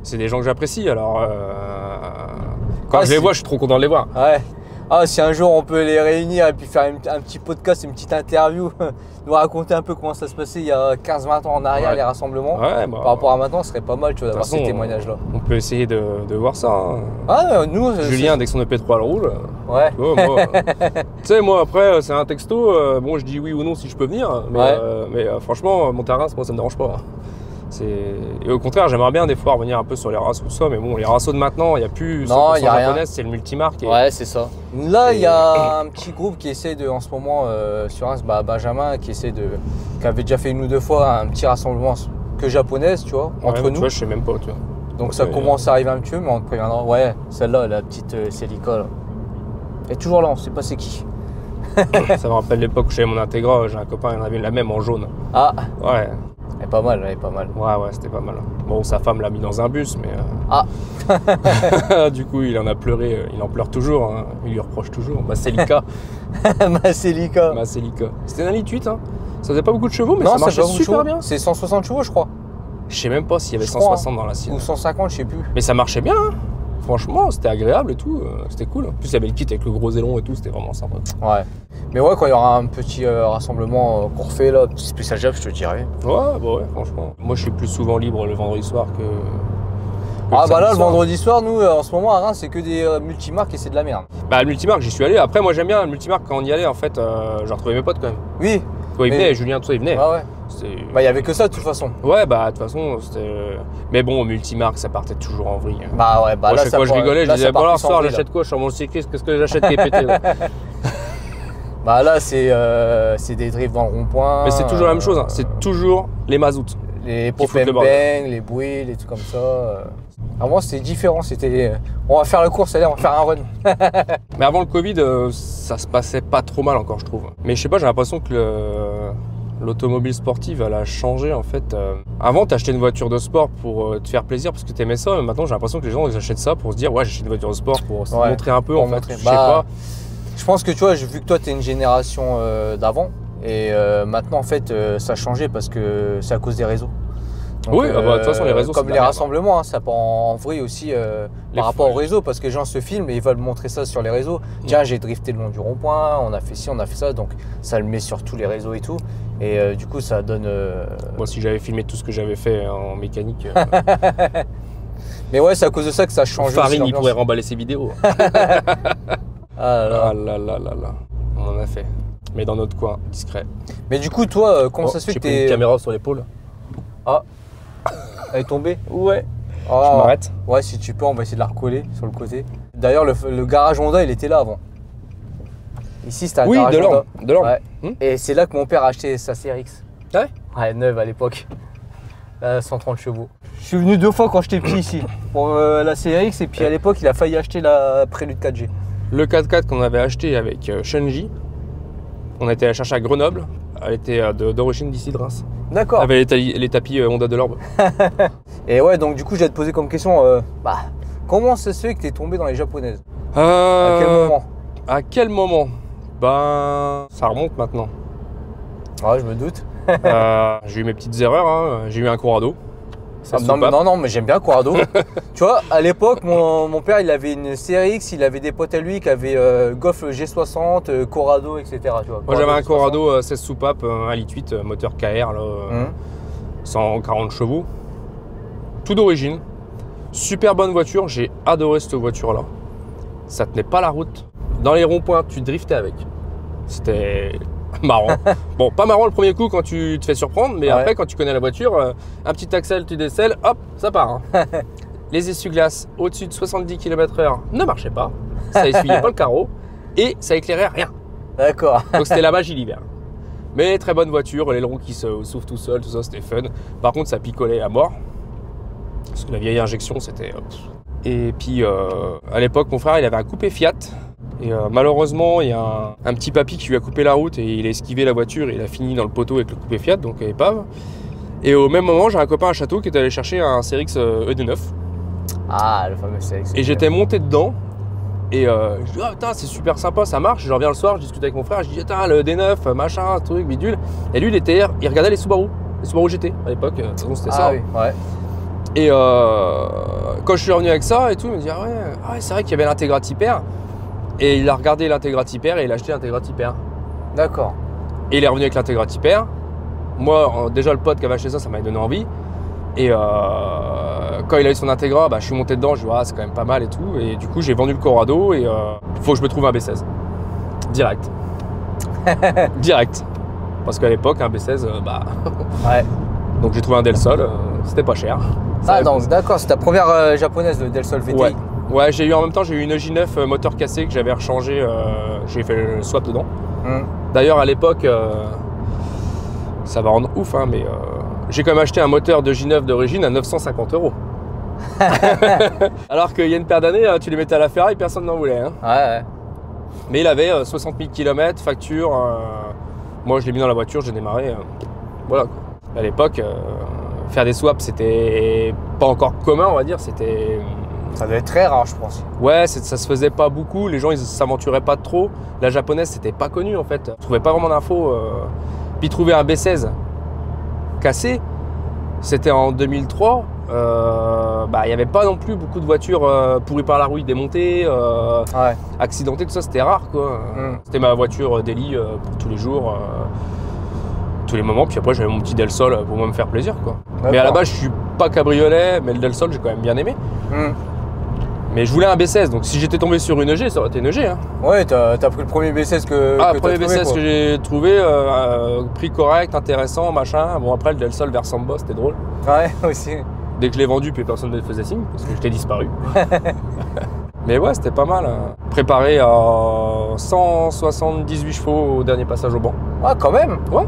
c'est des gens que j'apprécie. Alors, quand je les vois, je suis trop content de les voir. Ouais. Ah, si un jour on peut les réunir et puis faire un petit podcast, une petite interview, nous raconter un peu comment ça se passait il y a 15-20 ans en arrière, Ouais. les rassemblements. Ouais, bah, Par rapport à maintenant, ce serait pas mal, tu vois, de d'avoir toute ces façon, témoignages-là. On peut essayer de voir ça. Hein. Ah, nous, Julien, dès que son EP3 le roule. Ouais. Tu vois, moi, tu sais, moi après, c'est un texto. Bon, je dis oui ou non si je peux venir. Mais, Ouais. franchement, monter à Reims, moi, ça me dérange pas. Et au contraire, j'aimerais bien des fois revenir un peu sur les races ou ça. Mais bon, les rassos de maintenant, il n'y a plus 100% Non, y a rien. japonaises, c'est le multimarque. Ouais, c'est ça. Là, il y a un petit groupe qui essaie en ce moment, sur Reims, Benjamin, qui avait déjà fait une ou deux fois un petit rassemblement que japonaise, tu vois, entre Tu nous. vois, je sais même pas, tu vois. Donc ça commence à arriver un petit peu, mais on te préviendra. Ouais, celle-là, la petite Célica, là. Elle est toujours là, on sait pas c'est qui. Ça me rappelle l'époque où j'avais mon Integra, j'ai un copain, il en avait la même en jaune. Ah, Ouais, elle est pas mal, elle est pas mal. ouais, c'était pas mal. Bon, sa femme l'a mis dans un bus, mais. Ah. Du coup, il en a pleuré, il en pleure toujours, hein. Il lui reproche toujours. Ma Celica. Ma Célica. Ma Celica. C'était un 1.8, hein. Ça faisait pas beaucoup de chevaux, mais Non, ça marchait fait beaucoup de super chevaux. bien. C'est 160 chevaux, je crois. Je sais même pas s'il y avait Je crois, 160 dans la sienne. Ou 150, je sais plus. Mais ça marchait bien, hein. Franchement, c'était agréable et tout, c'était cool. En plus, il y avait le kit avec le gros aileron et tout, c'était vraiment sympa. Ouais. Mais ouais, quand il y aura un petit rassemblement qu'on refait là, petit spécial Jap, je te dirai. Ouais, bah ouais, franchement. Moi, je suis plus souvent libre le vendredi soir que Ah bah là, le soir. vendredi soir, nous, en ce moment à Reims, c'est que des multimarques et c'est de la merde. Bah, le multimarque, j'y suis allé. Après, moi, j'aime bien le multimarque quand on y allait, en fait, j'ai retrouvé mes potes quand même. Oui. Toi, ils Mais- venaient, Julien, tout ça, ils venaient. Ah ouais. C'était- Bah, il y avait que ça de toute façon. Ouais, bah, de toute façon, c'était. Mais bon, au multimarque, ça partait toujours en vrille. Bah ouais, bah Moi, là, chaque fois, je part- rigolais, je là, disais, ça bon, part alors, plus en soir, vrille, j'achète quoi? Je suis sur mon cycliste, qu'est-ce que j'achète qui est pété là? Bah là, c'est des drifts dans le rond-point. Mais c'est toujours la même chose, hein. C'est toujours les mazoutes. Les qui pop foutent le and bordel. bang, les bruits, les trucs comme ça. Avant, c'était différent. C'était. On va faire le course, allez, on va faire un run. Mais avant le Covid, ça se passait pas trop mal encore, je trouve. Mais je sais pas, j'ai l'impression que l'automobile sportive, elle a changé en fait. Avant, t'achetais une voiture de sport pour te faire plaisir parce que t'aimais ça, mais maintenant, j'ai l'impression que les gens ils achètent ça pour se dire, ouais, j'achète une voiture de sport pour se Ouais, montrer un peu pour en fait. montrer. Je sais Bah, pas. Je pense que tu vois, vu que toi, tu es une génération d'avant, et maintenant, en fait, ça a changé parce que c'est à cause des réseaux. Donc, Oui, bah, de toute façon, les réseaux, comme c'est de les la merde. rassemblements, hein, ça part en vrille aussi par rapport folles. aux réseaux, parce que les gens se filment et ils veulent montrer ça sur les réseaux. Tiens, j'ai drifté le long du rond-point, on a fait ci, on a fait ça, donc ça le met sur tous les réseaux et tout. Et du coup, ça donne. Moi, si j'avais filmé tout ce que j'avais fait en mécanique, Mais ouais, c'est à cause de ça que ça change. Farine, il pourrait remballer ses vidéos. Ah là là. Ah là là là là. On en a fait. Mais dans notre coin, discret. Mais du coup, toi, comment ça se fait J'ai que pris une t'es. caméra sur l'épaule. Ah, elle est tombée. Ouais. Ah. Je m'arrête. Ouais, si tu peux, on va essayer de la recoller sur le côté. D'ailleurs, le garage Honda, il était là avant. Ici, c'était un Oui, garage de Honda. l'orme. De l'orme. Ouais. Et c'est là que mon père a acheté sa CRX. Ouais. Ouais, neuve à l'époque. 130 chevaux. Je suis venu 2 fois quand j'étais petit ici pour la CRX et puis à l'époque, il a failli acheter la Prélude 4G. Le 4x4 qu'on avait acheté avec Shenji, On a été la chercher à Grenoble. Elle était d'origine d'ici de Reims. D'accord. Elle avait les tapis Honda de l'Orbe. Et ouais, donc du coup, j'allais te poser comme question, comment ça se fait que tu es tombé dans les japonaises? À quel moment? À quel moment? Ben, ça remonte maintenant. Ouais, je me doute. J'ai eu mes petites erreurs, hein. J'ai eu un Corrado. Non, mais j'aime bien Corrado. Tu vois, à l'époque, mon père, il avait une CRX, il avait des potes à lui qui avaient Golf G60, Corrado, etc. Tu vois, moi, j'avais un Corrado 16 soupapes, 1,8 litre, moteur KR, là, 140 chevaux. Tout d'origine. Super bonne voiture, j'ai adoré cette voiture-là. Ça tenait pas la route. Dans les ronds-points, tu driftais avec. C'était marrant. Bon, pas marrant le premier coup quand tu te fais surprendre, mais après, quand tu connais la voiture, un petit axel, tu décèles, hop, ça part. Hein. Les essuie-glaces au-dessus de 70 km/h ne marchaient pas. Ça essuyait pas le carreau et ça éclairait rien. D'accord. Donc c'était la magie l'hiver. Mais très bonne voiture, l'aileron qui s'ouvre tout seul, tout ça, c'était fun. Par contre, ça picolait à mort. Parce que la vieille injection, c'était... Et puis, à l'époque, mon frère, il avait un coupé Fiat. Et malheureusement, il y a un petit papy qui lui a coupé la route et il a esquivé la voiture et il a fini dans le poteau avec le coupé Fiat, donc épave. Et au même moment, j'ai un copain à Château qui est allé chercher un CRX ED9. Ah, le fameux CRX. Et j'étais monté dedans. Et je dis, ah putain, c'est super sympa, ça marche. Je reviens le soir, je discute avec mon frère, je dis, putain, le ED9, machin, truc, bidule. Et lui, il regardait les Subaru GT à l'époque. De toute façon, c'était ça. Oui, ouais. Et quand je suis revenu avec ça et tout, il me dit, ah ouais c'est vrai qu'il y avait l'Integra Type-R. Et il a regardé l'Integra Type-R et il a acheté l'Integra Type-R. D'accord. Et il est revenu avec l'Integra Type-R. Moi, déjà, le pote qui avait acheté ça m'avait donné envie. Et quand il a eu son Integra, je suis monté dedans, je dis, ah, c'est quand même pas mal et tout. Et du coup, j'ai vendu le Corrado et il faut que je me trouve un B16. Direct. Direct. Parce qu'à l'époque, un B16, ouais. Donc j'ai trouvé un Del Sol, c'était pas cher. Ah, donc d'accord, c'est ta première japonaise, le Del Sol VTI. Ouais, j'ai eu en même temps, j'ai eu une J9 moteur cassé que j'avais rechangé, j'ai fait le swap dedans. D'ailleurs, à l'époque, ça va rendre ouf, hein, mais j'ai quand même acheté un moteur de J9 d'origine à 950 €. Alors qu'il y a une paire d'années, tu les mettais à la ferraille, personne n'en voulait. Hein. Ouais. Mais il avait 60 000 km, facture. Moi, je l'ai mis dans la voiture, j'ai démarré. Voilà. À l'époque, faire des swaps, c'était pas encore commun, on va dire. C'était... Ça devait être très rare, je pense. Ouais, ça se faisait pas beaucoup. Les gens, ils s'aventuraient pas trop. La japonaise, c'était pas connu, en fait. Je trouvais pas vraiment d'infos. Puis trouver un B16 cassé, c'était en 2003. Il n'y avait pas non plus beaucoup de voitures pourries par la rouille, démontées, accidentées, tout ça, c'était rare, quoi. C'était ma voiture daily pour tous les jours, tous les moments. Puis après, j'avais mon petit Del Sol pour moi me faire plaisir, quoi. Mais à la base, je suis pas cabriolet, mais le Del Sol, j'ai quand même bien aimé. Mais je voulais un B16, donc si j'étais tombé sur une EG, ça aurait été une EG. Hein. Ouais, t'as pris le premier B16 le premier B16 que j'ai trouvé, prix correct, intéressant, machin. Bon, après, le Del Sol vers Samba, c'était drôle. Ouais, aussi. Dès que je l'ai vendu, puis personne ne me faisait signe, parce que j'étais disparu. Mais ouais, c'était pas mal. Préparé à 178 chevaux au dernier passage au banc. Ah, quand même. Ouais.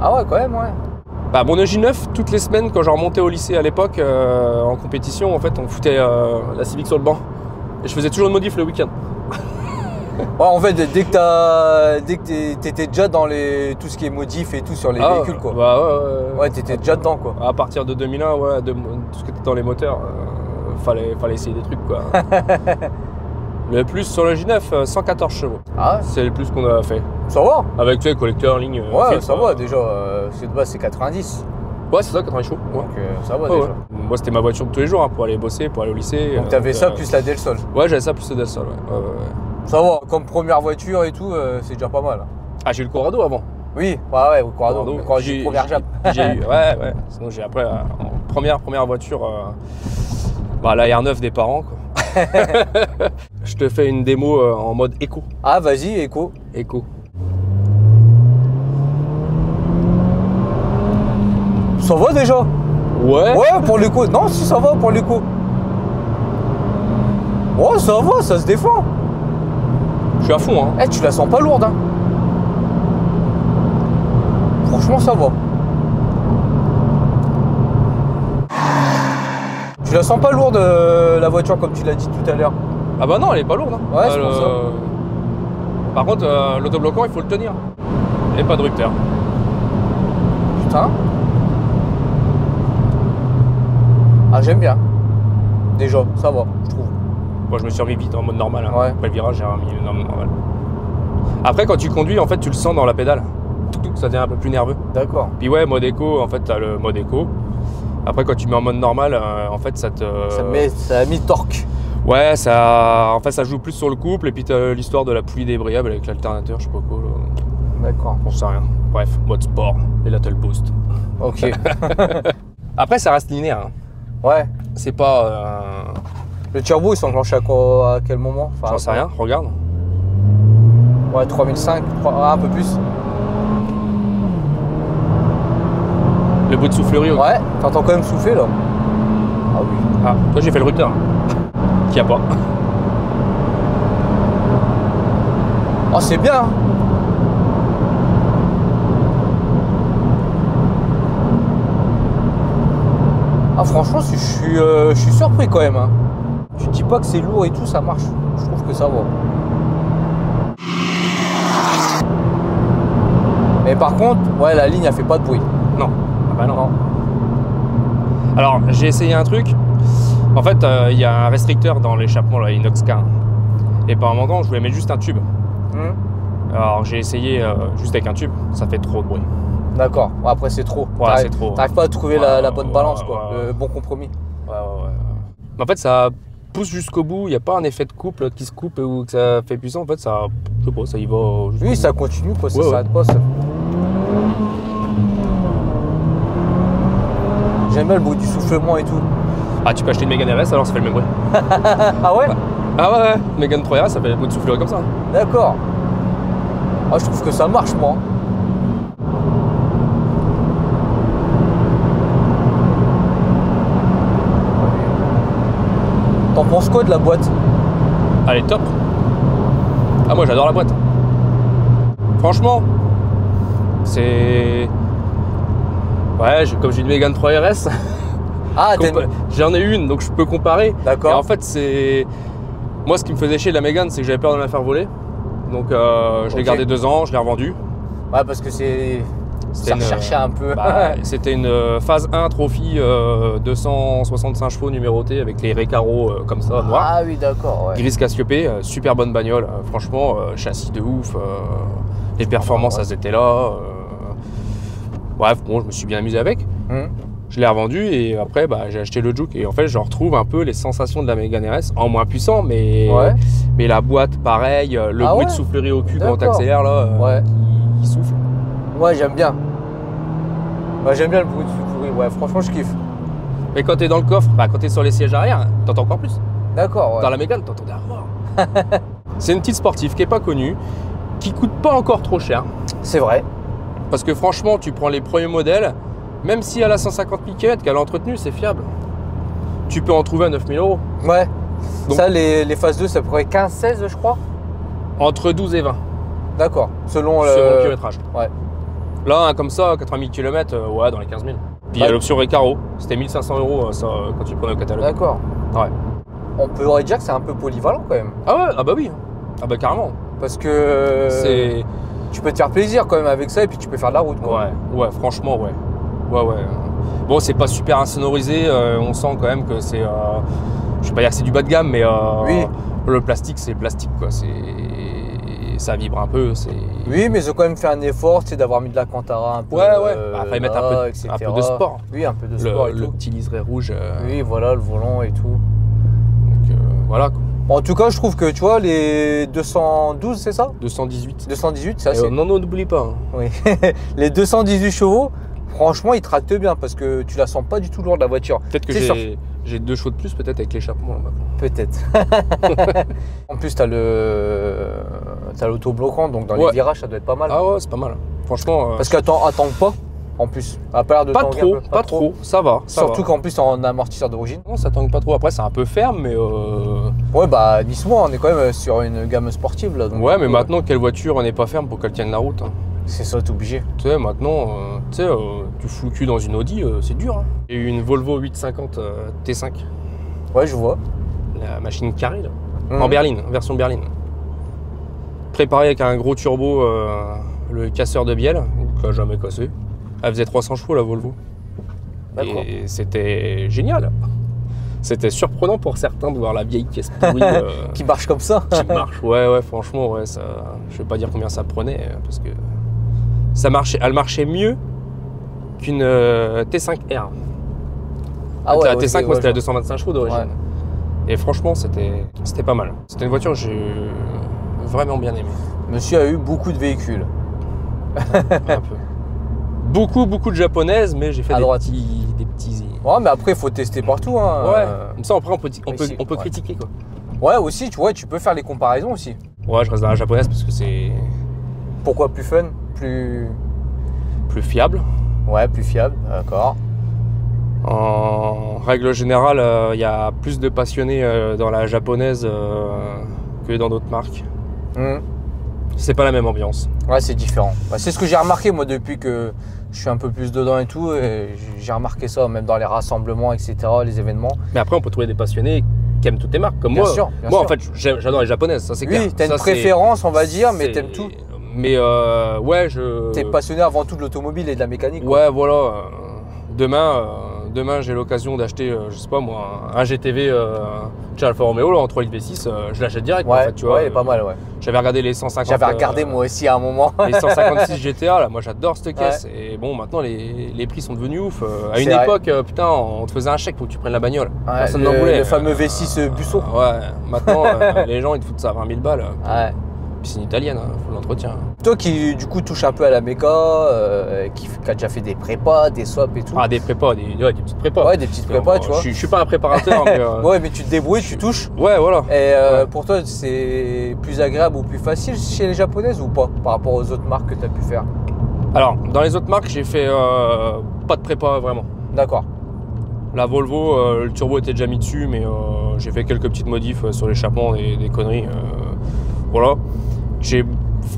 Ah ouais, quand même, ouais. Mon EJ9, toutes les semaines, quand je remontais au lycée à l'époque, en compétition, en fait, on foutait la Civic sur le banc. Et je faisais toujours une modif le week-end. Ouais, en fait, dès que t'étais déjà dans tout ce qui est modif et tout sur les véhicules, quoi. Ouais, t'étais déjà dedans, quoi. À partir de 2001, tout ce qui était dans les moteurs, fallait essayer des trucs, quoi. Le plus sur le J9, 114 chevaux. Ah, c'est le plus qu'on a fait. Ça va. Avec les collecteurs, ligne. Ouais, ça va déjà. De base, c'est 90. Ouais, c'est ça, 80 chevaux. Ouais. Donc ça va déjà. Ouais. Moi, c'était ma voiture de tous les jours pour aller bosser, pour aller au lycée. Donc t'avais ça plus la Del Sol. Ouais, j'avais ça plus la Del Sol. Ouais. Ça va. Comme première voiture et tout, c'est déjà pas mal. Ah, j'ai eu le Corrado avant. Oui, ouais, le Corrado. Quand j'ai eu première Jap. J'ai eu, ouais. Sinon, j'ai après, en première voiture, la R9 des parents, quoi. Je te fais une démo en mode éco. Ah, vas-y, éco. Ça va déjà? Ouais. Ouais, pour l'éco. Non, si ça va pour l'éco. Oh, ça va, ça se défend. Je suis à fond, hein. Tu la sens pas lourde, hein. Franchement, ça va. Tu la sens pas lourde, la voiture, comme tu l'as dit tout à l'heure? Ah bah non, elle est pas lourde, hein. Ouais, c'est pour ça. Par contre, l'autobloquant, il faut le tenir. Et pas de rupteur. Putain. Ah, j'aime bien. Déjà, ça va, je trouve. Moi, je me suis remis vite en mode normal. Hein. Ouais. Après le virage, j'ai remis en mode normal. Après, quand tu conduis, en fait, tu le sens dans la pédale. Ça devient un peu plus nerveux. D'accord. Puis ouais, mode éco, en fait, t'as le mode éco. Après, quand tu mets en mode normal, en fait, ça te... Ça a mis le torque. Ouais, ça... En fait, ça joue plus sur le couple. Et puis, t'as l'histoire de la poulie débrayable avec l'alternateur, je sais pas quoi. D'accord. On sait rien. Bref, mode sport. Et là, t'as le boost. Ok. Après, ça reste linéaire. Hein. Ouais. C'est pas... Le turbo, il s'enclenche à quel moment? J'en sais rien, regarde. Ouais, 3005, un peu plus. Le bruit de soufflerie. Ouais, t'entends quand même souffler là. Ah oui. Ah, toi j'ai fait le rupteur. Qu'il n'y a pas. Oh, c'est bien. Ah, franchement, je suis surpris quand même. Hein. Tu dis pas que c'est lourd et tout, ça marche. Je trouve que ça va. Mais par contre, ouais, la ligne, elle fait pas de bruit. Non. Ah bah non. Alors, j'ai essayé un truc. En fait, il y a un restricteur dans l'échappement, là, Inox K. Et par un moment, je voulais mettre juste un tube. Alors, j'ai essayé juste avec un tube. Ça fait trop de bruit. D'accord. Ouais, après, c'est trop. Ouais, c'est trop. T'arrives pas à trouver la bonne balance, quoi. Le bon compromis. Ouais. Mais en fait, ça pousse jusqu'au bout. Il n'y a pas un effet de couple qui se coupe ou que ça fait puissant. En fait, ça, je sais pas, ça y va. Oui, ça continue, quoi. Ça Ouais, s'arrête pas. Ça... J'aime bien le bruit du soufflement et tout. Ah, tu peux acheter une Mégane RS, alors ça fait le même bruit. Ah ouais? Ah ouais, Mégane 3 RS, ça fait le bruit de soufflerie comme ça. D'accord. Ah, je trouve que ça marche, moi. T'en penses quoi de la boîte? Elle est top. Ah, moi j'adore la boîte. Franchement, c'est... Ouais, comme j'ai une Mégane 3 RS, ah, j'en ai une, donc je peux comparer. D'accord. Et en fait, c'est... Moi, ce qui me faisait chier de la Mégane, c'est que j'avais peur de me la faire voler. Donc je l'ai gardée 2 ans, je l'ai revendue. Ouais, parce que c'est... Ça recherchait un peu. Bah, c'était une phase 1 Trophy 265 chevaux numéroté avec les récarreaux comme ça, noirs. Ah oui, d'accord. Ouais. Grise Cassiopée, super bonne bagnole. Franchement, châssis de ouf. Les performances, elles étaient là. Bref, bon, je me suis bien amusé avec. Je l'ai revendu et après, j'ai acheté le Juke. Et en fait, je retrouve un peu les sensations de la Mégane RS, en moins puissant, mais la boîte, pareil. Le bruit de soufflerie au cul quand t'accélères, là, qui souffle. Ouais, j'aime bien. Ouais, j'aime bien le bruit de soufflerie. Ouais, franchement, je kiffe. Mais quand t'es dans le coffre, quand t'es sur les sièges arrière, t'entends encore plus. D'accord, ouais. Dans la Mégane, t'entends à mort. C'est une petite sportive qui est pas connue, qui coûte pas encore trop cher. C'est vrai. Parce que franchement, tu prends les premiers modèles, même si elle a 150 000 km, qu'elle a entretenu, c'est fiable. Tu peux en trouver à 9 000 €. Ouais. Donc, ça, les phases 2, ça pourrait 15-16, je crois. Entre 12 et 20. D'accord. Selon le kilométrage. Ouais. Là, un comme ça, 80 000 km, ouais, dans les 15 000. Puis il y a l'option Recaro. C'était 1 500 € ça, quand tu le prenais au catalogue. D'accord. Ouais. On peut dire que c'est un peu polyvalent quand même. Ah ouais, ah bah oui. Ah bah carrément. Parce que c'est... tu peux te faire plaisir quand même avec ça et puis tu peux faire de la route, quoi. Ouais, franchement, ouais. Ouais. Bon, c'est pas super insonorisé, on sent quand même que c'est... je vais pas dire que c'est du bas de gamme, mais oui. Le plastique, c'est plastique, quoi. Ça vibre un peu, c'est... Oui, mais ils ont quand même fait un effort, c'est d'avoir mis de la Cantara un peu... Ouais. Fallait mettre un peu de sport. Oui, un peu de sport et tout. Le petit liseré rouge. Oui, voilà, le volant et tout. Donc, voilà, quoi. Bon, en tout cas, je trouve que, tu vois, les 212, c'est ça? 218. 218, ça c'est... Non, n'oublie pas. Hein. Oui. Les 218 chevaux, franchement, ils tractent bien parce que tu la sens pas du tout lourde, la voiture. Peut-être que j'ai 2 chevaux de plus, peut-être, avec l'échappement. Peut-être. En plus, t'as l'auto-bloquant, donc dans les virages, ça doit être pas mal. Ah ouais, c'est pas mal. Franchement... Parce qu'elle tangue pas, en plus. Elle a pas l'air de tanguer pas trop. Ça va. Surtout qu'en plus, en amortisseur d'origine. Non, ça tangue pas trop. Après, c'est un peu ferme, mais... Ouais, bah, dis-moi, on est quand même sur une gamme sportive, là. Donc, ouais, mais maintenant, quelle voiture n'est pas ferme pour qu'elle tienne la route, hein. C'est ça, t'es obligé. Tu sais, maintenant, tu fous le cul dans une Audi, c'est dur. Hein. J'ai eu une Volvo 850 T5. Ouais, je vois. La machine carrée, là. En berline, en version berline. Préparée avec un gros turbo le casseur de bielle, qui n'a jamais cassé. Elle faisait 300 chevaux la Volvo. Et c'était génial. C'était surprenant pour certains de voir la vieille caisse pourrie. Qui marche comme ça. Qui marche, ouais, franchement, ouais, ça, je vais pas dire combien ça prenait, parce que ça marchait, elle marchait mieux qu'une T5R. Ah ouais, la T5, moi, c'était la 225 chevaux d'origine. Ouais. Et franchement, c'était pas mal. C'était une voiture que j'ai vraiment bien aimée. Monsieur a eu beaucoup de véhicules. Un peu. Beaucoup de japonaises, mais j'ai fait des petits. Ouais, mais après, il faut tester partout. Hein. Ouais. Comme ça, après, on peut critiquer, quoi. Ouais, aussi, tu peux faire les comparaisons aussi. Ouais, je reste dans la japonaise parce que c'est. Pourquoi plus fun, plus fiable. Ouais, plus fiable, d'accord. En règle générale, il y a plus de passionnés dans la japonaise que dans d'autres marques. C'est pas la même ambiance. Ouais, c'est différent. Bah, c'est ce que j'ai remarqué moi depuis que je suis un peu plus dedans et tout. Et j'ai remarqué ça même dans les rassemblements, etc., les événements. Mais après, on peut trouver des passionnés qui aiment toutes les marques. Comme bien moi. Sûr. En fait, j'adore les japonaises, ça c'est clair. Oui, t'as une préférence, on va dire, mais t'aimes tout. Mais ouais, T'es passionné avant tout de l'automobile et de la mécanique. Ouais, quoi. Voilà. Demain, j'ai l'occasion d'acheter, je sais pas moi, un GTV chez Alfa Romeo là, en 3 litres V6, je l'achète direct. Ouais, en fait, tu vois. Ouais, il est pas mal, ouais. J'avais regardé les 150. J'avais regardé moi aussi à un moment. Les 156 GTA, là, moi j'adore cette caisse. Ouais. Et bon, maintenant les prix sont devenus ouf. À une époque, putain, on te faisait un chèque pour que tu prennes la bagnole. Ouais, personne n'en voulait. Le fameux V6 Busso. Ouais, maintenant, les gens ils te foutent ça à 20 000 balles. Ouais. Puis c'est une italienne, faut l'entretien. Toi qui du coup touche un peu à la méca, qui a déjà fait des prépas, des swaps et tout. Ah, des prépas, des petites prépas. Ouais, des petites prépas, tu vois. Je suis pas un préparateur, mais. Ouais, mais tu te débrouilles, tu touches. Ouais, voilà. Et pour toi, c'est plus agréable ou plus facile chez les japonaises ou pas par rapport aux autres marques que tu as pu faire? Alors, dans les autres marques, j'ai fait pas de prépa vraiment. D'accord. La Volvo, le turbo était déjà mis dessus, mais j'ai fait quelques petites modifs sur l'échappement et des conneries. Voilà.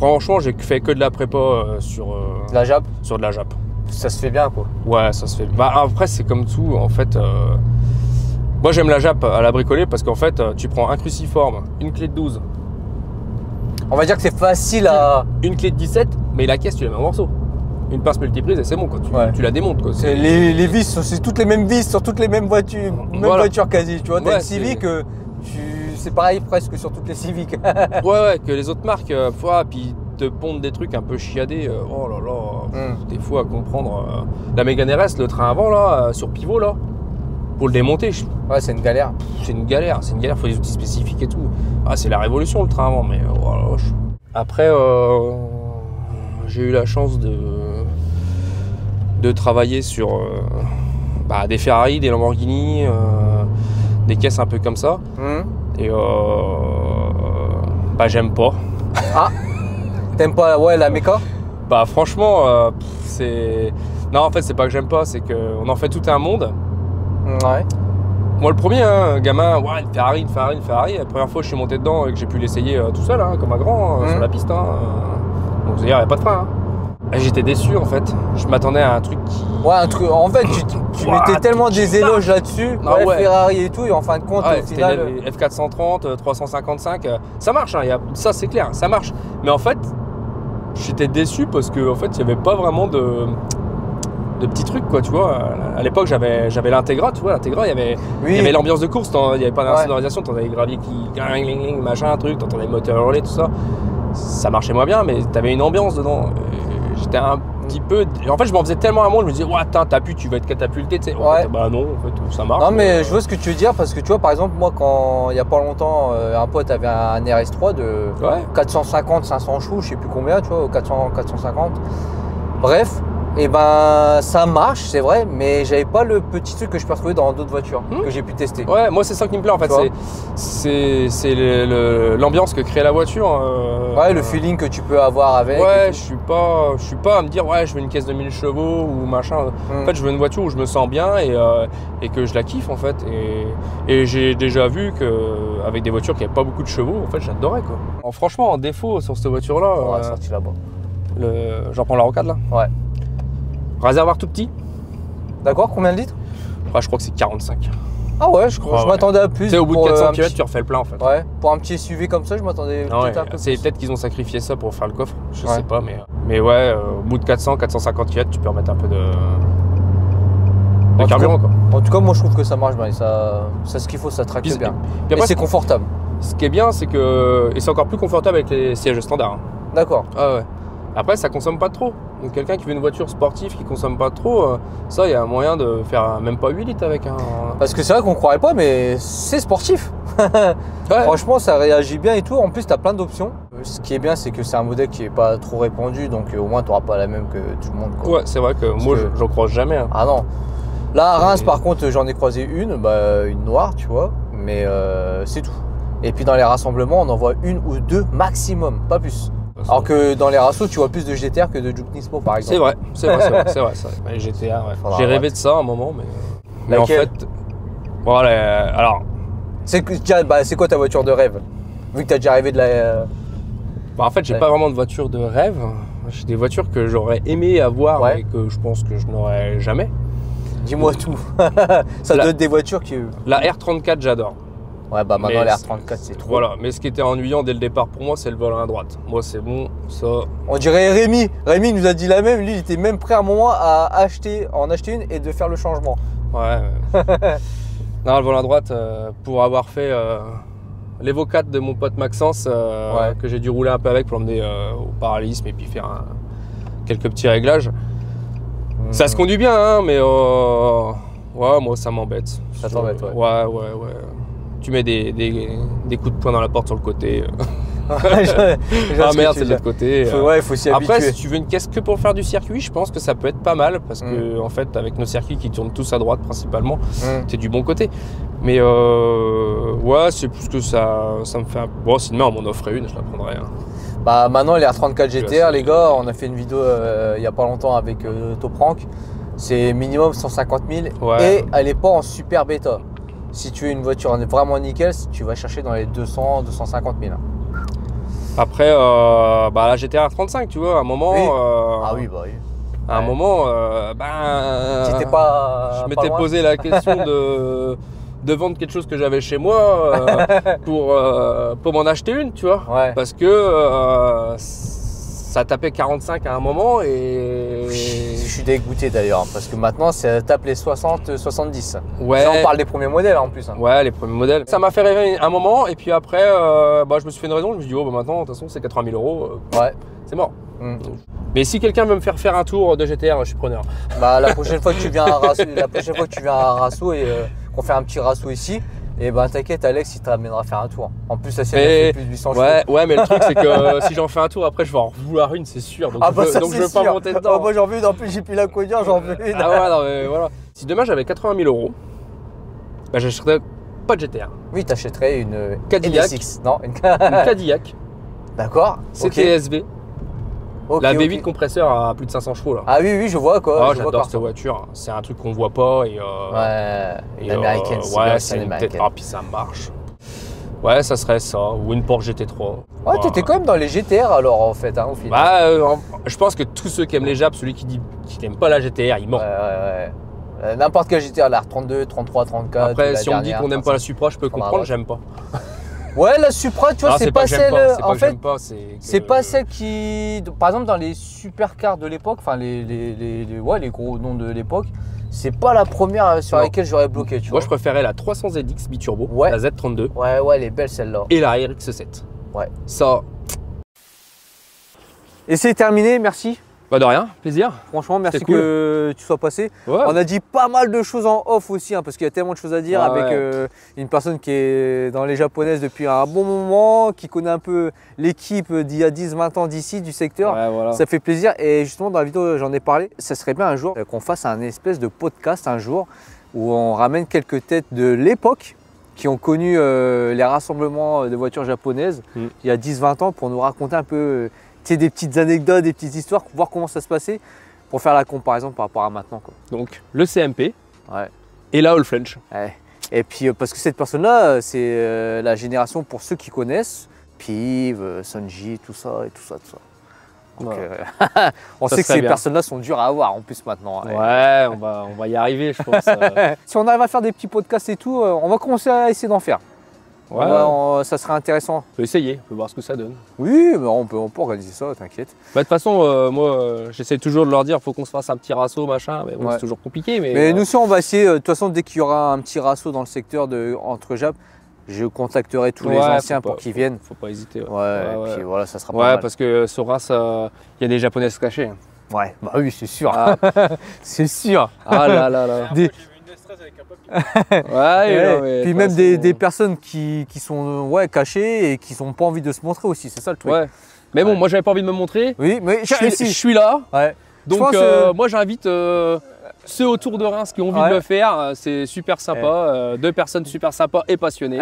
Franchement, j'ai fait que de la prépa sur de la Jap. Sur de la Jap. Ça se fait bien, quoi. Ouais, ça se fait. Bah, après, c'est comme tout. En fait, moi, j'aime la Jap à la bricoler parce qu'en fait, tu prends un cruciforme, une clé de 12. On va dire que c'est facile à. Une clé de 17, mais la caisse, tu la mets en morceaux. Une pince multiprise et c'est bon, quoi. Tu la démontes, quoi. Les vis, c'est toutes les mêmes vis sur toutes les mêmes voitures. Même voiture quasi. Tu vois, t'as une Civic. C'est pareil presque sur toutes les Civics. ouais, que les autres marques, puis te pondent des trucs un peu chiadés. Oh là là, des fois à comprendre. La Mégane RS, le train avant, là, sur pivot, là, pour le démonter. Ouais, c'est une galère. C'est une galère, faut des outils spécifiques et tout. Ah, c'est la révolution, le train avant, mais oh là là. Après, j'ai eu la chance de travailler sur des Ferrari, des Lamborghini, des caisses un peu comme ça. Et j'aime pas. Ah, t'aimes pas la méca? Bah franchement, c'est... Non, en fait, c'est pas que j'aime pas, c'est qu'on en fait tout un monde. Ouais. Moi, le premier, gamin, ouais, une Ferrari. La première fois, je suis monté dedans et que j'ai pu l'essayer tout seul, comme un grand, sur la piste. Donc, c'est-à-dire, il n'y a pas de frein. Et j'étais déçu, en fait. Je m'attendais à un truc qui... Ouais, un truc... En fait, tu mettais tellement des éloges là-dessus, Ferrari et tout, et en fin de compte, au final... F430, 355, ça marche, ça c'est clair, ça marche. Mais en fait, j'étais déçu parce qu'en fait, il n'y avait pas vraiment de petits trucs, quoi, tu vois. À l'époque, j'avais l'Integra, tu vois, l'Integra, il y avait l'ambiance de course, il n'y avait pas d'insonorisation, t'entendais les graviers qui... machin, truc, t'entendais les moteurs hurler, tout ça. Ça marchait moins bien, mais t'avais une ambiance dedans. J'étais un petit peu... En fait, je m'en faisais tellement à moi, je me disais, ouais, t'appuies, tu vas être catapulté, tu sais. En fait, bah non, en fait, ça marche. Non, mais je vois ce que tu veux dire, parce que tu vois, par exemple, moi, quand il n'y a pas longtemps, un pote avait un RS3 de 450, 500 chevaux, je sais plus combien, tu vois, 400, 450. Bref, et ben ça marche, c'est vrai, mais j'avais pas le petit truc que je peux retrouver dans d'autres voitures que j'ai pu tester. Ouais, moi c'est ça qui me plaît en fait, c'est l'ambiance que crée la voiture. Ouais, le feeling que tu peux avoir avec. Ouais, je suis pas à me dire ouais je veux une caisse de 1000 chevaux ou machin. En fait, je veux une voiture où je me sens bien et que je la kiffe en fait. Et j'ai déjà vu que avec des voitures qui n'avaient pas beaucoup de chevaux, en fait, j'adorais quoi. Franchement, en défaut sur cette voiture là. Ouais, sorti là-bas. J'en prends la rocade là. Ouais. Réservoir tout petit. D'accord, combien de litres? Je crois que c'est 45. Ah ouais, je m'attendais à plus. Tu sais, au bout de 400 km, tu refais le plein en fait. Ouais, pour un petit SUV comme ça, je m'attendais peut-être un peu c'est plus. peut-être qu'ils ont sacrifié ça pour faire le coffre, je sais pas, mais ouais, au bout de 400-450 km, tu peux remettre un peu de carburant quoi. En tout cas, moi je trouve que ça marche bien, ça ce qu'il faut, ça traque bien. Et c'est confortable. Ce qui est bien, c'est que c'est encore plus confortable avec les sièges standards. D'accord. Ah ouais. Après, ça consomme pas trop. Donc quelqu'un qui veut une voiture sportive qui consomme pas trop, ça, il y a un moyen de faire même pas 8 litres avec un... Parce que c'est vrai qu'on croirait pas, mais c'est sportif. Ouais. Franchement, ça réagit bien et tout. En plus, tu as plein d'options. Ce qui est bien, c'est que c'est un modèle qui est pas trop répandu, donc au moins, tu n'auras pas la même que tout le monde, quoi. Ouais, c'est vrai que moi, j'en croise jamais. Hein. Ah non. Là, à Reims, par contre, j'en ai croisé une noire, tu vois, mais c'est tout. Et puis dans les rassemblements, on en voit une ou deux maximum, pas plus. Alors que dans les rassos, tu vois plus de GTR que de Juke Nismo, par exemple. C'est vrai. Les GTR, ouais. J'ai rêvé de ça à un moment, mais en fait, voilà. Alors, c'est quoi ta voiture de rêve? Vu que tu as déjà rêvé de la. En fait, j'ai pas vraiment de voiture de rêve. J'ai des voitures que j'aurais aimé avoir, mais que je pense que je n'aurai jamais. Dis-moi tout. Ça doit être des voitures qui. La R34, j'adore. Ouais, bah maintenant la R34, c'est trop. Voilà, mais ce qui était ennuyant dès le départ pour moi, c'est le volant à droite. Moi, c'est bon, ça. On dirait Rémi. Rémi nous a dit la même. Lui, il était même prêt à un moment à en acheter une et de faire le changement. Ouais. Non, le volant à droite, pour avoir fait l'Evo 4 de mon pote Maxence, que j'ai dû rouler un peu avec pour l'emmener au parallélisme et puis faire quelques petits réglages. Ça se conduit bien, hein, mais ouais, moi, ça m'embête. Ça t'embête, ouais. Ouais. Tu mets des coups de poing dans la porte sur le côté. Ah merde, c'est de l'autre côté. Il faut s'y habituer. Après, si tu veux une caisse que pour faire du circuit, je pense que ça peut être pas mal parce que en fait, avec nos circuits qui tournent tous à droite principalement, c'est du bon côté. Mais ouais, c'est plus que ça me fait. Bon, si demain on m'en offrait une, je la prendrais. Hein. Bah maintenant les R34 GTR, les gars, on a fait une vidéo il y a pas longtemps avec Toprank. C'est minimum 150 000 et elle est pas en super bêta. Si tu veux une voiture vraiment nickel, tu vas chercher dans les 200-250 000. Après, la GTR 35, tu vois, à un moment. Ah oui, bah oui. À un moment, T'étais pas. Je m'étais posé la question de vendre quelque chose que j'avais chez moi pour m'en acheter une, tu vois. Ouais. Parce que ça tapait 45 à un moment et. Je suis dégoûté d'ailleurs, parce que maintenant ça tape les 60-70. Ouais. Ça, on parle des premiers modèles en plus. Hein. Ouais, les premiers modèles. Ça m'a fait rêver un moment et puis après, je me suis fait une raison. Je me suis dit, maintenant, de toute façon, c'est 80 000 €. Ouais. C'est mort. Mais si quelqu'un veut me faire un tour de GTR, je suis preneur. Bah, la prochaine fois que tu viens à Rasso, et qu'on fait un petit Rasso ici, et ben t'inquiète, Alex, il t'amènera faire un tour. En plus, ça fait plus de 800 chevaux. Ouais, mais le truc, c'est que si j'en fais un tour, après, je vais en vouloir une, c'est sûr. Donc, je veux pas monter dedans. Moi, j'en veux une. En plus, j'ai plus la Cognac, j'en veux une. Ah ouais, non, mais voilà. Si demain j'avais 80 000 €, j'achèterais pas de GTR. Oui, t'achèterais une Cadillac. NSX. Non, une Cadillac. D'accord. CTSV. La V8 compresseur à plus de 500 chevaux là. Ah oui, je vois quoi. Oh, j'adore cette voiture. C'est un truc qu'on voit pas et. L'américaine. C'est une tête. Ah, puis ça marche. Ouais, ça serait ça. Ou une Porsche GT3. Ouais, t'étais quand même dans les GTR alors en fait, au final. Je pense que tous ceux qui aiment les Jap, celui qui dit qu'il n'aime pas la GTR, il ment. Ouais. N'importe quel GTR, la R32, 33, 34. Après, si on me dit qu'on n'aime pas la Supra, je peux comprendre, j'aime pas. Ouais, la Supra, tu vois, c'est pas celle. En fait, c'est pas celle qui. Par exemple, dans les supercars de l'époque, enfin les gros noms de l'époque, c'est pas la première sur laquelle j'aurais bloqué. Tu vois. Moi, je préférais la 300ZX biturbo, la Z32. Ouais, elle est belle celle-là. Et la RX7. Ouais. Ça. Et c'est terminé, merci. Bah de rien, plaisir. Franchement, merci que tu sois passé. Ouais. On a dit pas mal de choses en off aussi, parce qu'il y a tellement de choses à dire avec une personne qui est dans les japonaises depuis un bon moment, qui connaît un peu l'équipe d'il y a 10-20 ans d'ici, du secteur. Ouais, voilà. Ça fait plaisir. Et justement, dans la vidéo, j'en ai parlé. Ça serait bien un jour qu'on fasse un espèce de podcast un jour où on ramène quelques têtes de l'époque qui ont connu les rassemblements de voitures japonaises il y a 10-20 ans pour nous raconter un peu des petites anecdotes, des petites histoires, voir comment ça se passait pour faire la comparaison par rapport à maintenant. Quoi. Donc le CMP et la All French. Ouais. Et puis parce que cette personne-là, c'est la génération pour ceux qui connaissent, Piv, Sonji, tout ça. Donc, Ouais. on Ça sait que serait ces bien. personnes-là sont dures à avoir en plus maintenant. Ouais, on va y arriver, je pense. Si on arrive à faire des petits podcasts et tout, on va commencer à essayer d'en faire. Ouais, Ça serait intéressant. on peut essayer, on peut voir ce que ça donne. Oui, mais on peut organiser ça, t'inquiète. Bah, de toute façon, moi, j'essaie toujours de leur dire, faut qu'on se fasse un petit rasso, machin. Mais bon, Ouais. c'est toujours compliqué. Mais nous aussi, on va essayer. De toute façon, dès qu'il y aura un petit rasso dans le secteur entre Jap, je contacterai tous les anciens pour qu'ils viennent. Faut pas hésiter. Ouais, Ouais, et puis voilà, ça sera pas ouais, mal. parce que sur race, il y a des japonaises cachées. Ouais, bah oui, c'est sûr. Ah, C'est sûr. ah là là là. Des- Ouais, non, mais Puis de même toute des façon, personnes qui sont cachées et qui n'ont pas envie de se montrer aussi, c'est ça le truc. Ouais. Mais bon, Ouais. moi, j'avais pas envie de me montrer. Oui, mais Je suis là. Ouais. Donc, pense, moi, j'invite ceux autour de Reims qui ont envie Ouais. de le faire. C'est super sympa. Deux personnes super sympas et passionnées.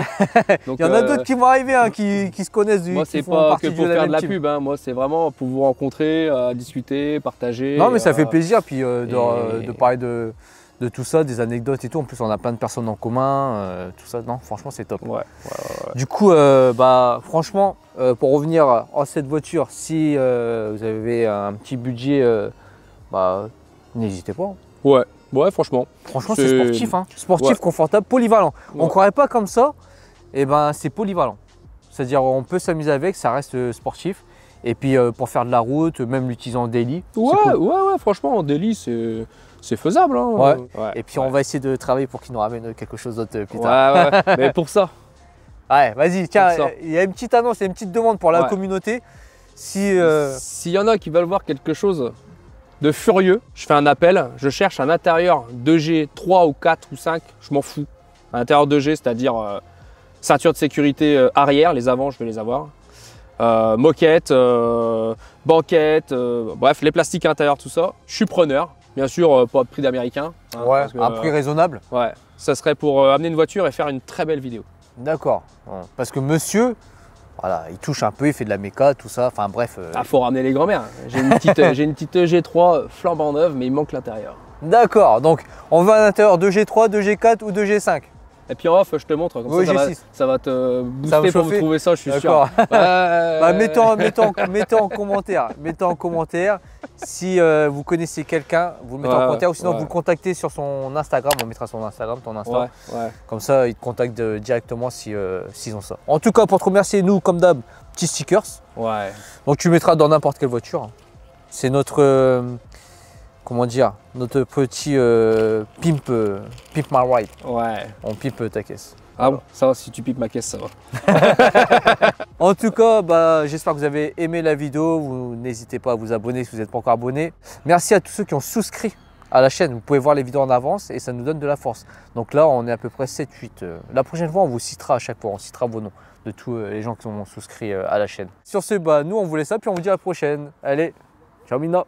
Donc, Il y en a d'autres qui vont arriver, hein, qui se connaissent moi, qui c'est font pas partie que pour la faire même de la team. pub. Hein. Moi, c'est vraiment pour vous rencontrer, discuter, partager. Non, mais ça fait plaisir puis de et- parler de tout ça, des anecdotes et tout. En plus, on a plein de personnes en commun, tout ça. Non, franchement, c'est top. Ouais. Du coup, franchement, pour revenir à cette voiture, si vous avez un petit budget, n'hésitez pas. Ouais. Ouais, franchement. Franchement, C'est- c'est sportif, hein. Sportif, Ouais. confortable, polyvalent. On Ouais. ne croirait pas comme ça, et ben c'est polyvalent. C'est-à-dire, on peut s'amuser avec, ça reste sportif. Et puis, pour faire de la route, même l'utiliser en daily. c'est Ouais, cool. ouais, franchement, en délit, c'est faisable. Hein. Ouais. Ouais. Et puis, on va essayer de travailler pour qu'il nous ramène quelque chose d'autre plus tard. Ouais, mais pour ça. Ouais, vas-y, tiens, Pour ça. il y a une petite annonce, il y a une petite demande pour la Ouais. communauté. Si, S'il y en a qui veulent voir quelque chose de furieux, je fais un appel. Je cherche un intérieur 2G 3 ou 4 ou 5, je m'en fous. Un intérieur 2G, c'est-à-dire ceinture de sécurité arrière, les avants, je vais les avoir. Moquette, banquette, bref, les plastiques intérieurs, tout ça. Je suis preneur. Bien sûr, pas de prix d'américain. hein, ouais, parce que, un prix raisonnable. ouais, ça serait pour amener une voiture et faire une très belle vidéo. D'accord. Ouais. Parce que monsieur, voilà, il touche un peu, il fait de la méca, tout ça. Enfin bref. Ah, faut ramener les grands-mères. J'ai une petite G3 flambant neuve, mais il manque l'intérieur. D'accord. Donc, on veut un intérieur 2G3, 2G4 ou 2G5. Et puis en off, je te montre, comme Oui, ça, G6. ça va te Ça va booster pour vous chauffer. trouver ça, je suis sûr. D'accord. Ouais. Mettez en commentaire. Mettez en commentaire si vous connaissez quelqu'un, vous le mettez en Ouais, commentaire ou sinon ouais. vous le contactez sur son Instagram. On mettra son Instagram, ton Insta. Ouais, ouais. Comme ça, ils te contactent directement s'ils ont ça. En tout cas, pour te remercier, nous, comme d'hab, petits stickers. Ouais. Donc tu mettras dans n'importe quelle voiture. C'est notre, comment dire, notre petit pimp my ride. Ouais. On pimpe ta caisse. Ah bon, ça va, si tu pipes ma caisse, ça va. En tout cas, j'espère que vous avez aimé la vidéo. Vous n'hésitez pas à vous abonner si vous n'êtes pas encore abonné. Merci à tous ceux qui ont souscrit à la chaîne. Vous pouvez voir les vidéos en avance et ça nous donne de la force. Donc là, on est à peu près 7-8. La prochaine fois, on vous citera à chaque fois. On citera vos noms de tous les gens qui ont souscrit à la chaîne. Sur ce, nous, on vous laisse ça puis on vous dit à la prochaine. Allez, ciao Mina.